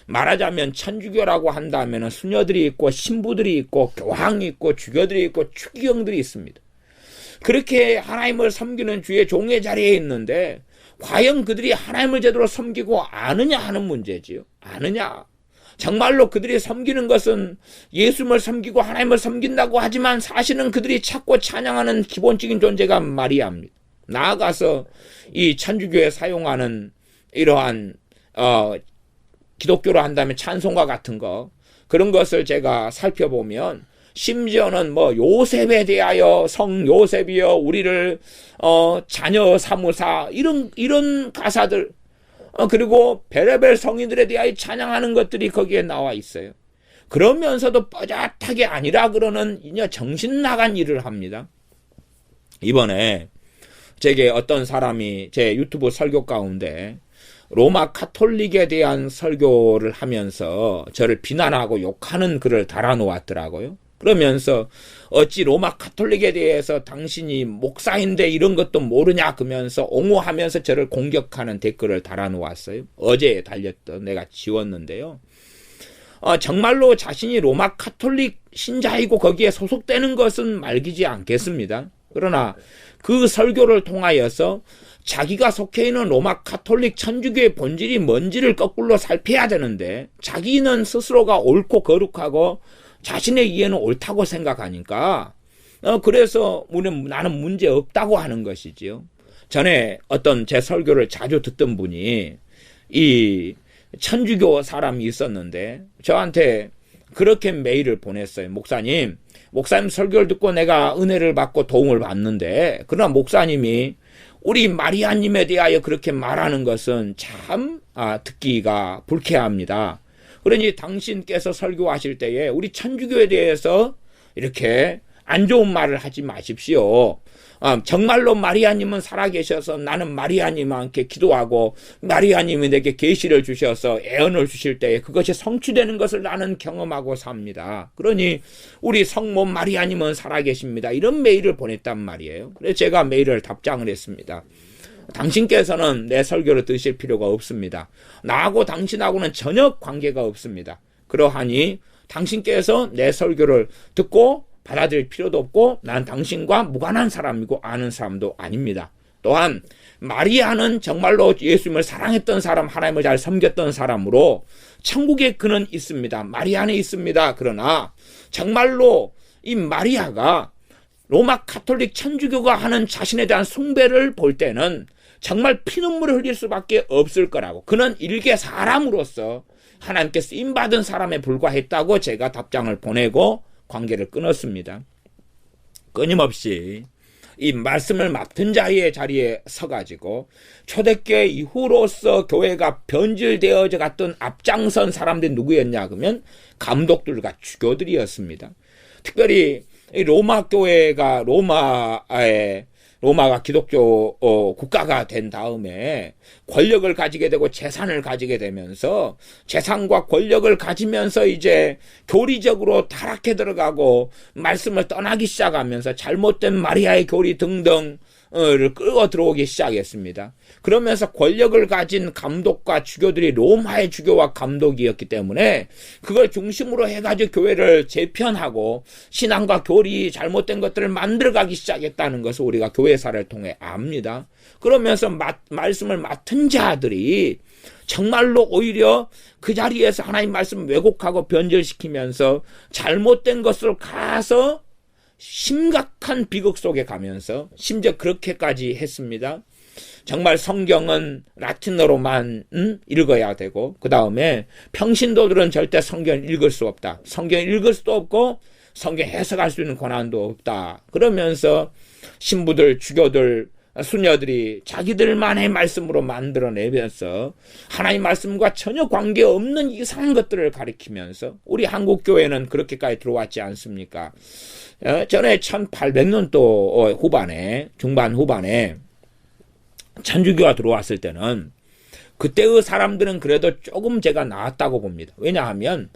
말하자면 천주교라고 한다면 수녀들이 있고 신부들이 있고 교황이 있고 주교들이 있고 추기경들이 있습니다. 그렇게 하나님을 섬기는 주의 종의 자리에 있는데 과연 그들이 하나님을 제대로 섬기고 아느냐 하는 문제지요. 아느냐. 정말로 그들이 섬기는 것은 예수님을 섬기고 하나님을 섬긴다고 하지만 사실은 그들이 찾고 찬양하는 기본적인 존재가 마리아입니다. 나아가서 이 천주교에 사용하는 이러한 기독교로 한다면 찬송가 같은 거 그런 것을 제가 살펴보면 심지어는 요셉에 대하여 성 요셉이여 우리를 자녀 삼으사 이런 가사들 그리고 베레벨 성인들에 대하여 찬양하는 것들이 거기에 나와 있어요. 그러면서도 뻐젓하게 아니라 그러는 정신 나간 일을 합니다. 이번에 제게 어떤 사람이 제 유튜브 설교 가운데 로마 카톨릭에 대한 설교를 하면서 저를 비난하고 욕하는 글을 달아놓았더라고요. 그러면서 어찌 로마 카톨릭에 대해서 당신이 목사인데 이런 것도 모르냐 그러면서 옹호하면서 저를 공격하는 댓글을 달아놓았어요. 어제 달렸던 내가 지웠는데요. 정말로 자신이 로마 카톨릭 신자이고 거기에 소속되는 것은 말기지 않겠습니다. 그러나 그 설교를 통하여서 자기가 속해 있는 로마 카톨릭 천주교의 본질이 뭔지를 거꾸로 살펴야 되는데 자기는 스스로가 옳고 거룩하고 자신의 이해는 옳다고 생각하니까 그래서 나는 문제 없다고 하는 것이지요. 전에 어떤 제 설교를 자주 듣던 분이 이 천주교 사람이 있었는데 저한테 그렇게 메일을 보냈어요. 목사님 설교를 듣고 내가 은혜를 받고 도움을 받는데 그러나 목사님이 우리 마리아님에 대하여 그렇게 말하는 것은 참 듣기가 불쾌합니다. 그러니 당신께서 설교하실 때에 우리 천주교에 대해서 이렇게 안 좋은 말을 하지 마십시오. 정말로 마리아님은 살아계셔서 나는 마리아님께 기도하고 마리아님이 내게 계시를 주셔서 애언을 주실 때에 그것이 성취되는 것을 나는 경험하고 삽니다. 그러니 우리 성모 마리아님은 살아계십니다. 이런 메일을 보냈단 말이에요. 그래서 제가 메일을 답장을 했습니다. 당신께서는 내 설교를 들으실 필요가 없습니다. 나하고 당신하고는 전혀 관계가 없습니다. 그러하니 당신께서 내 설교를 듣고 받아들일 필요도 없고 난 당신과 무관한 사람이고 아는 사람도 아닙니다. 또한 마리아는 정말로 예수님을 사랑했던 사람, 하나님을 잘 섬겼던 사람으로 천국에 그는 있습니다. 마리아는 있습니다. 그러나 정말로 이 마리아가 로마 카톨릭 천주교가 하는 자신에 대한 숭배를 볼 때는 정말 피눈물을 흘릴 수밖에 없을 거라고. 그는 일개 사람으로서 하나님께 쓰임받은 사람에 불과했다고 제가 답장을 보내고 관계를 끊었습니다. 끊임없이 이 말씀을 맡은 자의 자리에 서가지고 초대교회 이후로서 교회가 변질되어져 갔던 앞장선 사람들이 누구였냐 그러면 감독들과 주교들이었습니다. 특별히 이 로마 교회가 로마의 로마가 기독교 국가가 된 다음에 권력을 가지게 되고 재산을 가지게 되면서 재산과 권력을 가지면서 이제 교리적으로 타락해 들어가고 말씀을 떠나기 시작하면서 잘못된 마리아의 교리 등등 를 끌고 들어오기 시작했습니다. 그러면서 권력을 가진 감독과 주교들이 로마의 주교와 감독이었기 때문에 그걸 중심으로 해가지고 교회를 재편하고 신앙과 교리 잘못된 것들을 만들어가기 시작했다는 것을 우리가 교회사를 통해 압니다. 그러면서 말씀을 맡은 자들이 정말로 오히려 그 자리에서 하나님 말씀을 왜곡하고 변절시키면서 잘못된 것을 가서 심각한 비극 속에 가면서 심지어 그렇게까지 했습니다. 정말 성경은 라틴어로만 읽어야 되고 그 다음에 평신도들은 절대 성경을 읽을 수 없다. 성경을 읽을 수도 없고 성경 해석할 수 있는 권한도 없다. 그러면서 신부들, 주교들, 수녀들이 자기들만의 말씀으로 만들어내면서 하나님 말씀과 전혀 관계없는 이상한 것들을 가리키면서 우리 한국교회는 그렇게까지 들어왔지 않습니까? 전에 1800년도 후반에 중반 후반에 천주교가 들어왔을 때는 그때의 사람들은 그래도 조금 제가 나았다고 봅니다. 왜냐하면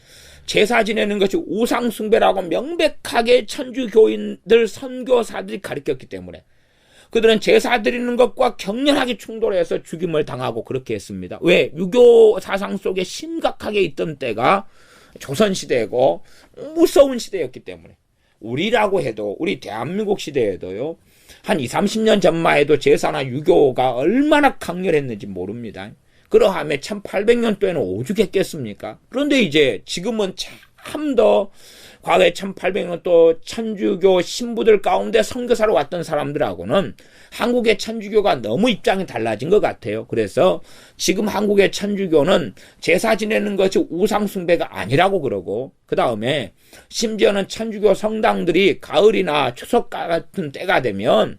제사 지내는 것이 우상숭배라고 명백하게 천주교인들 선교사들이 가르쳤기 때문에 그들은 제사 드리는 것과 격렬하게 충돌해서 죽임을 당하고 그렇게 했습니다. 왜? 유교 사상 속에 심각하게 있던 때가 조선시대고 무서운 시대였기 때문에 우리라고 해도 우리 대한민국 시대에도요 한 20, 30년 전만 해도 제사나 유교가 얼마나 강렬했는지 모릅니다. 그러하면 1800년도에는 오죽했겠습니까? 그런데 이제 지금은 참 더 과거에 1800년도 천주교 신부들 가운데 선교사로 왔던 사람들하고는 한국의 천주교가 너무 입장이 달라진 것 같아요. 그래서 지금 한국의 천주교는 제사 지내는 것이 우상숭배가 아니라고 그러고 그 다음에 심지어는 천주교 성당들이 가을이나 추석 같은 때가 되면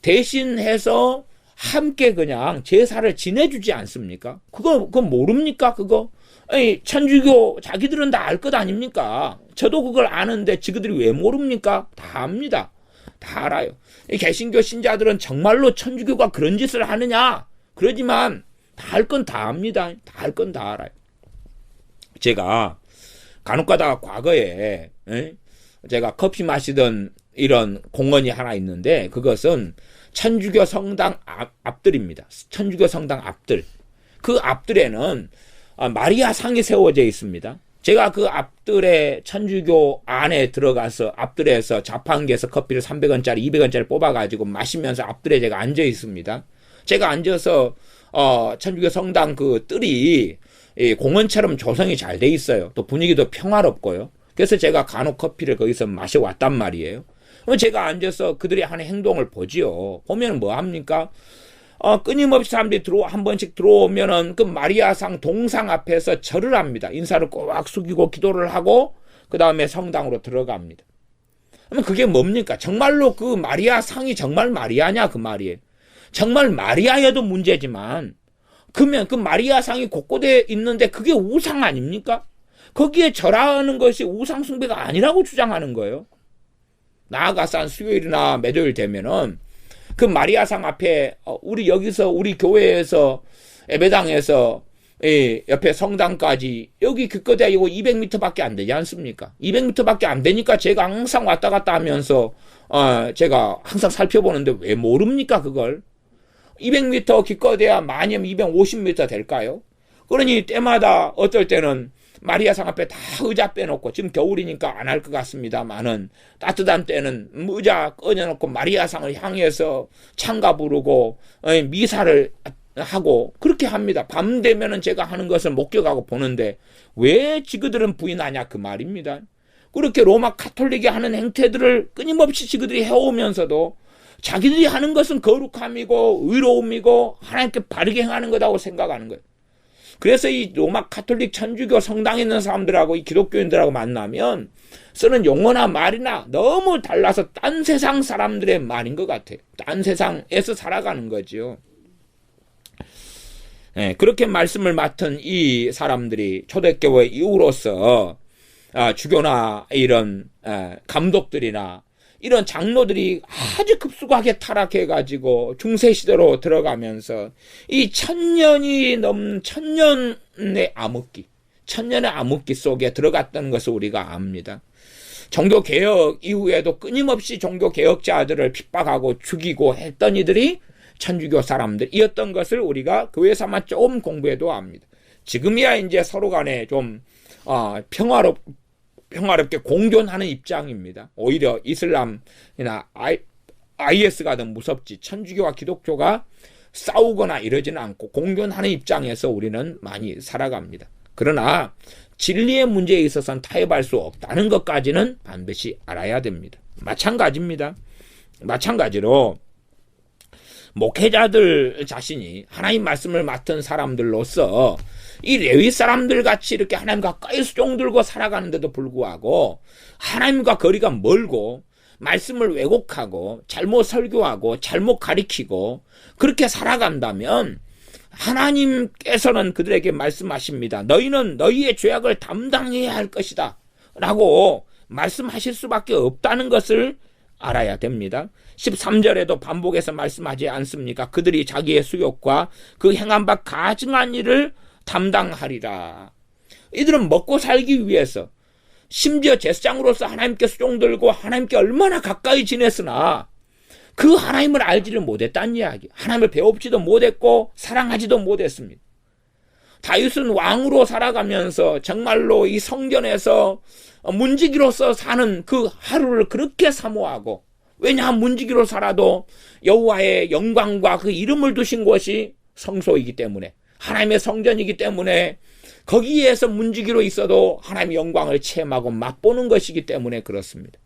대신해서 함께 그냥 제사를 지내주지 않습니까? 그건 모릅니까? 그거? 아니, 천주교 자기들은 다 알 것 아닙니까? 저도 그걸 아는데 지그들이 왜 모릅니까? 다 압니다. 다 알아요. 개신교 신자들은 정말로 천주교가 그런 짓을 하느냐? 그러지만 다 알 건 다 압니다. 다 알 건 다 알아요. 제가 간혹가다가 과거에 제가 커피 마시던 이런 공원이 하나 있는데 그것은 천주교 성당 앞들입니다. 천주교 성당 앞들. 그 앞들에는 마리아 상이 세워져 있습니다. 제가 그 앞들에 천주교 안에 들어가서 앞들에서 자판기에서 커피를 300원짜리, 200원짜리 뽑아가지고 마시면서 앞들에 제가 앉아 있습니다. 제가 앉아서 천주교 성당 그 뜰이 공원처럼 조성이 잘 돼 있어요. 또 분위기도 평화롭고요. 그래서 제가 간혹 커피를 거기서 마셔왔단 말이에요. 제가 앉아서 그들이 하는 행동을 보지요. 보면 뭐 합니까? 끊임없이 사람들이 한 번씩 들어오면은 그 마리아상 동상 앞에서 절을 합니다. 인사를 꼭 숙이고 기도를 하고 그 다음에 성당으로 들어갑니다. 그러면 그게 뭡니까? 정말로 그 마리아상이 정말 마리아냐 그 말이에요. 정말 마리아여도 문제지만 그러면 그 마리아상이 곳곳에 있는데 그게 우상 아닙니까? 거기에 절하는 것이 우상 숭배가 아니라고 주장하는 거예요. 나아가서 한 수요일이나 매주일 되면은 그 마리아상 앞에 우리 여기서 우리 교회에서 예배당에서 옆에 성당까지 여기 길거리에 이거 200m밖에 안 되지 않습니까? 200m밖에 안 되니까 제가 항상 왔다 갔다 하면서 제가 항상 살펴보는데 왜 모릅니까 그걸? 200m 길거리야 많으면 250m 될까요? 그러니 때마다 어떨 때는 마리아상 앞에 다 의자 빼놓고 지금 겨울이니까 안 할 것 같습니다만은 따뜻한 때는 의자 꺼내놓고 마리아상을 향해서 찬가 부르고 미사를 하고 그렇게 합니다. 밤 되면은 제가 하는 것을 목격하고 보는데 왜 지그들은 부인하냐 그 말입니다. 그렇게 로마 가톨릭이 하는 행태들을 끊임없이 지그들이 해오면서도 자기들이 하는 것은 거룩함이고 의로움이고 하나님께 바르게 행하는 거라고 생각하는 거예요. 그래서 이 로마 가톨릭 천주교 성당에 있는 사람들하고 이 기독교인들하고 만나면 쓰는 용어나 말이나 너무 달라서 딴 세상 사람들의 말인 것 같아요. 딴 세상에서 살아가는 거죠. 그렇게 말씀을 맡은 이 사람들이 초대교회 이후로서 주교나 이런 감독들이나 이런 장로들이 아주 급속하게 타락해가지고 중세시대로 들어가면서 이 천년의 암흑기 속에 들어갔다는 것을 우리가 압니다. 종교개혁 이후에도 끊임없이 종교개혁자들을 핍박하고 죽이고 했던 이들이 천주교 사람들이었던 것을 우리가 교회에서만 조금 공부해도 압니다. 지금이야 이제 서로 간에 좀 평화롭게 공존하는 입장입니다. 오히려 이슬람이나 IS가 더 무섭지, 천주교와 기독교가 싸우거나 이러지는 않고 공존하는 입장에서 우리는 많이 살아갑니다. 그러나 진리의 문제에 있어서는 타협할 수 없다는 것까지는 반드시 알아야 됩니다. 마찬가지입니다. 마찬가지로 목회자들 자신이 하나님 말씀을 맡은 사람들로서 이 레위 사람들 같이 이렇게 하나님 가까이 수종 들고 살아가는데도 불구하고 하나님과 거리가 멀고 말씀을 왜곡하고 잘못 설교하고 잘못 가리키고 그렇게 살아간다면 하나님께서는 그들에게 말씀하십니다. 너희는 너희의 죄악을 담당해야 할 것이다 라고 말씀하실 수밖에 없다는 것을 알아야 됩니다. 13절에도 반복해서 말씀하지 않습니까? 그들이 자기의 수욕과 그 행한 바 가증한 일을 담당하리라. 이들은 먹고 살기 위해서 심지어 제사장으로서 하나님께 수종들고 하나님께 얼마나 가까이 지냈으나 그 하나님을 알지를 못했다는 이야기. 하나님을 배웁지도 못했고 사랑하지도 못했습니다. 다윗은 왕으로 살아가면서 정말로 이 성전에서 문지기로서 사는 그 하루를 그렇게 사모하고, 왜냐하면 문지기로 살아도 여호와의 영광과 그 이름을 두신 곳이 성소이기 때문에, 하나님의 성전이기 때문에 거기에서 문지기로 있어도 하나님의 영광을 체험하고 맛보는 것이기 때문에 그렇습니다.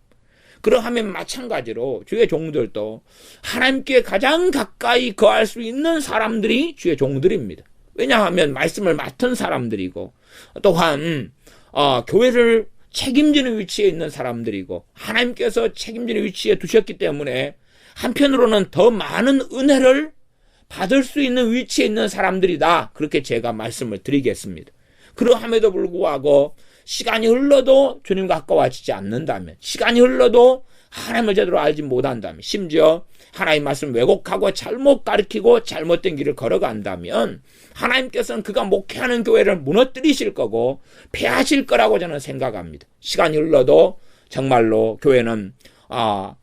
그러하면 마찬가지로 주의 종들도 하나님께 가장 가까이 거할 수 있는 사람들이 주의 종들입니다. 왜냐하면 말씀을 맡은 사람들이고 또한 교회를 책임지는 위치에 있는 사람들이고 하나님께서 책임지는 위치에 두셨기 때문에 한편으로는 더 많은 은혜를 받을 수 있는 위치에 있는 사람들이다. 그렇게 제가 말씀을 드리겠습니다. 그러함에도 불구하고 시간이 흘러도 주님과 가까워지지 않는다면, 시간이 흘러도 하나님을 제대로 알지 못한다면, 심지어 하나님 말씀 왜곡하고 잘못 가르치고 잘못된 길을 걸어간다면 하나님께서는 그가 목회하는 교회를 무너뜨리실 거고 폐하실 거라고 저는 생각합니다. 시간이 흘러도 정말로 교회는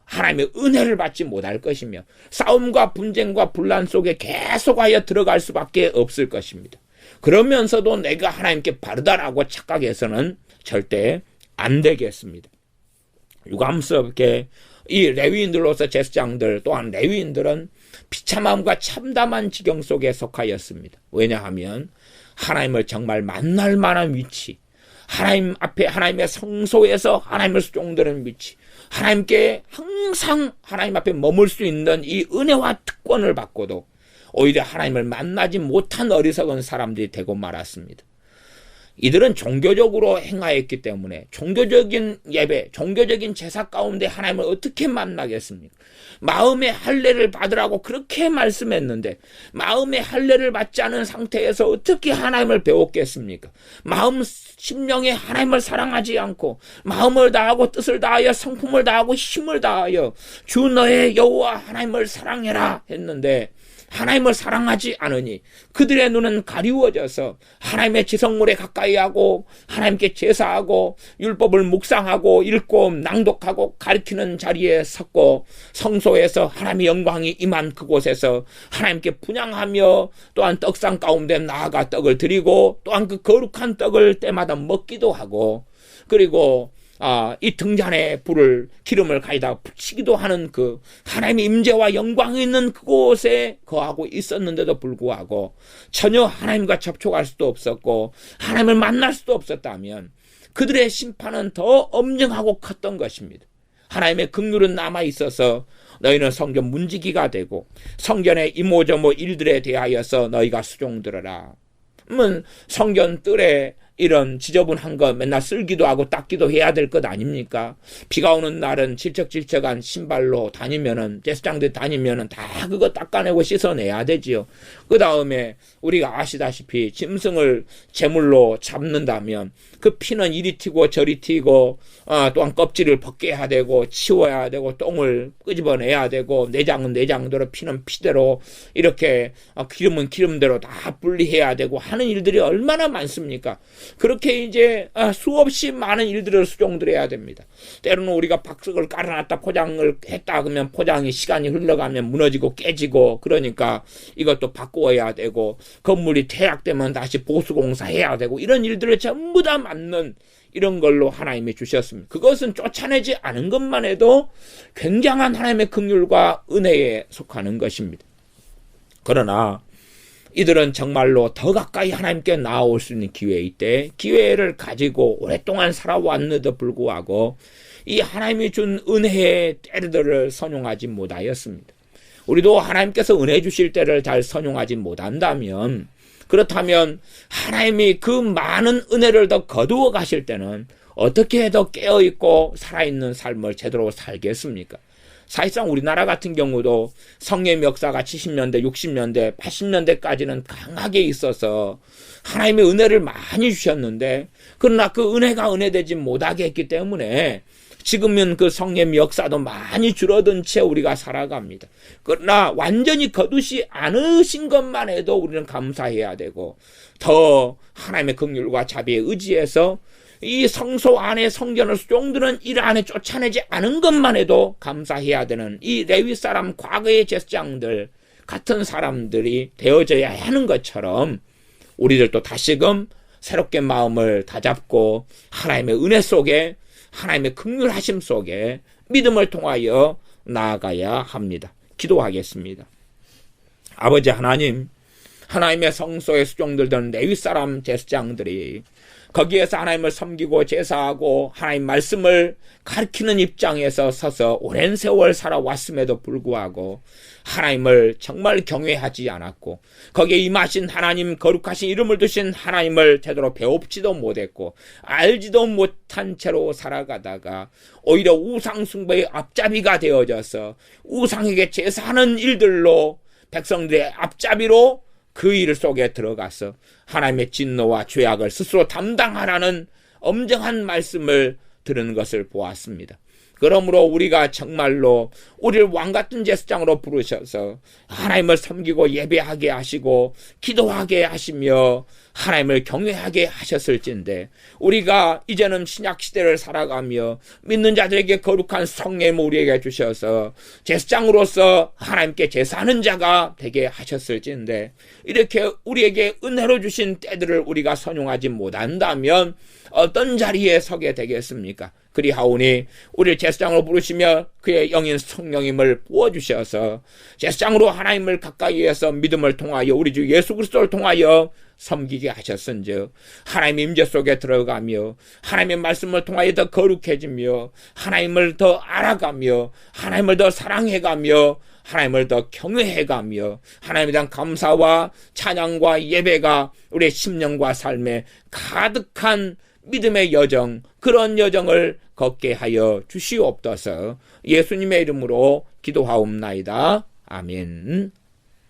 하나님의 은혜를 받지 못할 것이며 싸움과 분쟁과 분란 속에 계속하여 들어갈 수밖에 없을 것입니다. 그러면서도 내가 하나님께 바르다라고 착각해서는 절대 안 되겠습니다. 유감스럽게 이 레위인들로서 제사장들 또한 레위인들은 비참함과 참담한 지경 속에 속하였습니다. 왜냐하면 하나님을 정말 만날 만한 위치, 하나님 앞에 하나님의 성소에서 하나님을 수종드는 위치, 하나님께 항상 하나님 앞에 머물 수 있는 이 은혜와 특권을 받고도 오히려 하나님을 만나지 못한 어리석은 사람들이 되고 말았습니다. 이들은 종교적으로 행하였기 때문에 종교적인 예배, 종교적인 제사 가운데 하나님을 어떻게 만나겠습니까? 마음의 할례를 받으라고 그렇게 말씀했는데 마음의 할례를 받지 않은 상태에서 어떻게 하나님을 배웠겠습니까? 마음 심령에 하나님을 사랑하지 않고 마음을 다하고 뜻을 다하여 성품을 다하고 힘을 다하여 주 너의 여호와 하나님을 사랑해라 했는데 하나님을 사랑하지 않으니 그들의 눈은 가리워져서 하나님의 지성물에 가까이 하고 하나님께 제사하고 율법을 묵상하고 읽고 낭독하고 가르치는 자리에 섰고 성소에서 하나님의 영광이 임한 그곳에서 하나님께 분향하며 또한 떡상 가운데 나아가 떡을 드리고 또한 그 거룩한 떡을 때마다 먹기도 하고 그리고 이 등잔에 기름을 가져다 붙이기도 하는 그 하나님의 임재와 영광이 있는 그곳에 거하고 있었는데도 불구하고 전혀 하나님과 접촉할 수도 없었고 하나님을 만날 수도 없었다면 그들의 심판은 더 엄정하고 컸던 것입니다. 하나님의 긍휼은 남아 있어서 너희는 성전 문지기가 되고 성전의 이모저모 일들에 대하여서 너희가 수종들어라. 성전 뜰에 이런 지저분한 거 맨날 쓸기도 하고 닦기도 해야 될 것 아닙니까? 비가 오는 날은 질척질척한 신발로 다니면은, 제사장들 다니면은 다 그거 닦아내고 씻어내야 되지요. 그 다음에 우리가 아시다시피 짐승을 제물로 잡는다면 그 피는 이리 튀고 저리 튀고, 또한 껍질을 벗겨야 되고 치워야 되고 똥을 끄집어내야 되고 내장은 내장대로 피는 피대로 이렇게 기름은 기름대로 다 분리해야 되고 하는 일들이 얼마나 많습니까? 그렇게 이제 수없이 많은 일들을 수종들해야 됩니다. 때로는 우리가 박석을 깔아놨다 포장을 했다 그러면 포장이 시간이 흘러가면 무너지고 깨지고, 그러니까 이것도 바꾸어야 되고 건물이 퇴락되면 다시 보수공사해야 되고, 이런 일들을 전부 다 맞는 이런 걸로 하나님이 주셨습니다. 그것은 쫓아내지 않은 것만 해도 굉장한 하나님의 긍휼과 은혜에 속하는 것입니다. 그러나 이들은 정말로 더 가까이 하나님께 나아올 수 있는 기회일 기회를 가지고 오랫동안 살아왔는데도 불구하고 이 하나님이 준 은혜의 때들을 선용하지 못하였습니다. 우리도 하나님께서 은혜 주실 때를 잘 선용하지 못한다면, 그렇다면 하나님이 그 많은 은혜를 더 거두어 가실 때는 어떻게 더 깨어있고 살아있는 삶을 제대로 살겠습니까? 사실상 우리나라 같은 경우도 성령 역사가 70년대, 60년대, 80년대까지는 강하게 있어서 하나님의 은혜를 많이 주셨는데, 그러나 그 은혜가 은혜되지 못하게 했기 때문에 지금은 그 성령 역사도 많이 줄어든 채 우리가 살아갑니다. 그러나 완전히 거두지 않으신 것만 해도 우리는 감사해야 되고, 더 하나님의 긍휼과 자비에 의지해서 이 성소 안에 성전을 수종드는 일 안에 쫓아내지 않은 것만 해도 감사해야 되는 이 레위 사람 과거의 제사장들 같은 사람들이 되어져야 하는 것처럼, 우리들도 다시금 새롭게 마음을 다잡고 하나님의 은혜 속에, 하나님의 긍휼하심 속에 믿음을 통하여 나아가야 합니다. 기도하겠습니다. 아버지 하나님, 하나님의 성소에 수종들던 레위 사람 제사장들이 거기에서 하나님을 섬기고 제사하고 하나님 말씀을 가르치는 입장에서 서서 오랜 세월 살아왔음에도 불구하고 하나님을 정말 경외하지 않았고, 거기에 임하신 하나님, 거룩하신 이름을 두신 하나님을 제대로 배웁지도 못했고 알지도 못한 채로 살아가다가 오히려 우상숭배의 앞잡이가 되어져서 우상에게 제사하는 일들로 백성들의 앞잡이로 그 일 속에 들어가서 하나님의 진노와 죄악을 스스로 담당하라는 엄정한 말씀을 들은 것을 보았습니다. 그러므로 우리가 정말로 우리를 왕같은 제사장으로 부르셔서 하나님을 섬기고 예배하게 하시고 기도하게 하시며 하나님을 경외하게 하셨을진데, 우리가 이제는 신약시대를 살아가며 믿는 자들에게 거룩한 성령을 우리에게 주셔서 제사장으로서 하나님께 제사하는 자가 되게 하셨을진데, 이렇게 우리에게 은혜로 주신 때들을 우리가 선용하지 못한다면 어떤 자리에 서게 되겠습니까? 그리하오니 우리를 제사장으로 부르시며 그의 영인 성령님을 부어주셔서 제사장으로 하나님을 가까이에서 믿음을 통하여 우리 주 예수 그리스도를 통하여 섬기게 하셨은즉 하나님의 임재 속에 들어가며 하나님의 말씀을 통하여 더 거룩해지며 하나님을 더 알아가며 하나님을 더 사랑해가며 하나님을 더 경외해가며 하나님에 대한 감사와 찬양과 예배가 우리의 심령과 삶에 가득한 믿음의 여정, 그런 여정을 걷게 하여 주시옵소서. 예수님의 이름으로 기도하옵나이다. 아멘.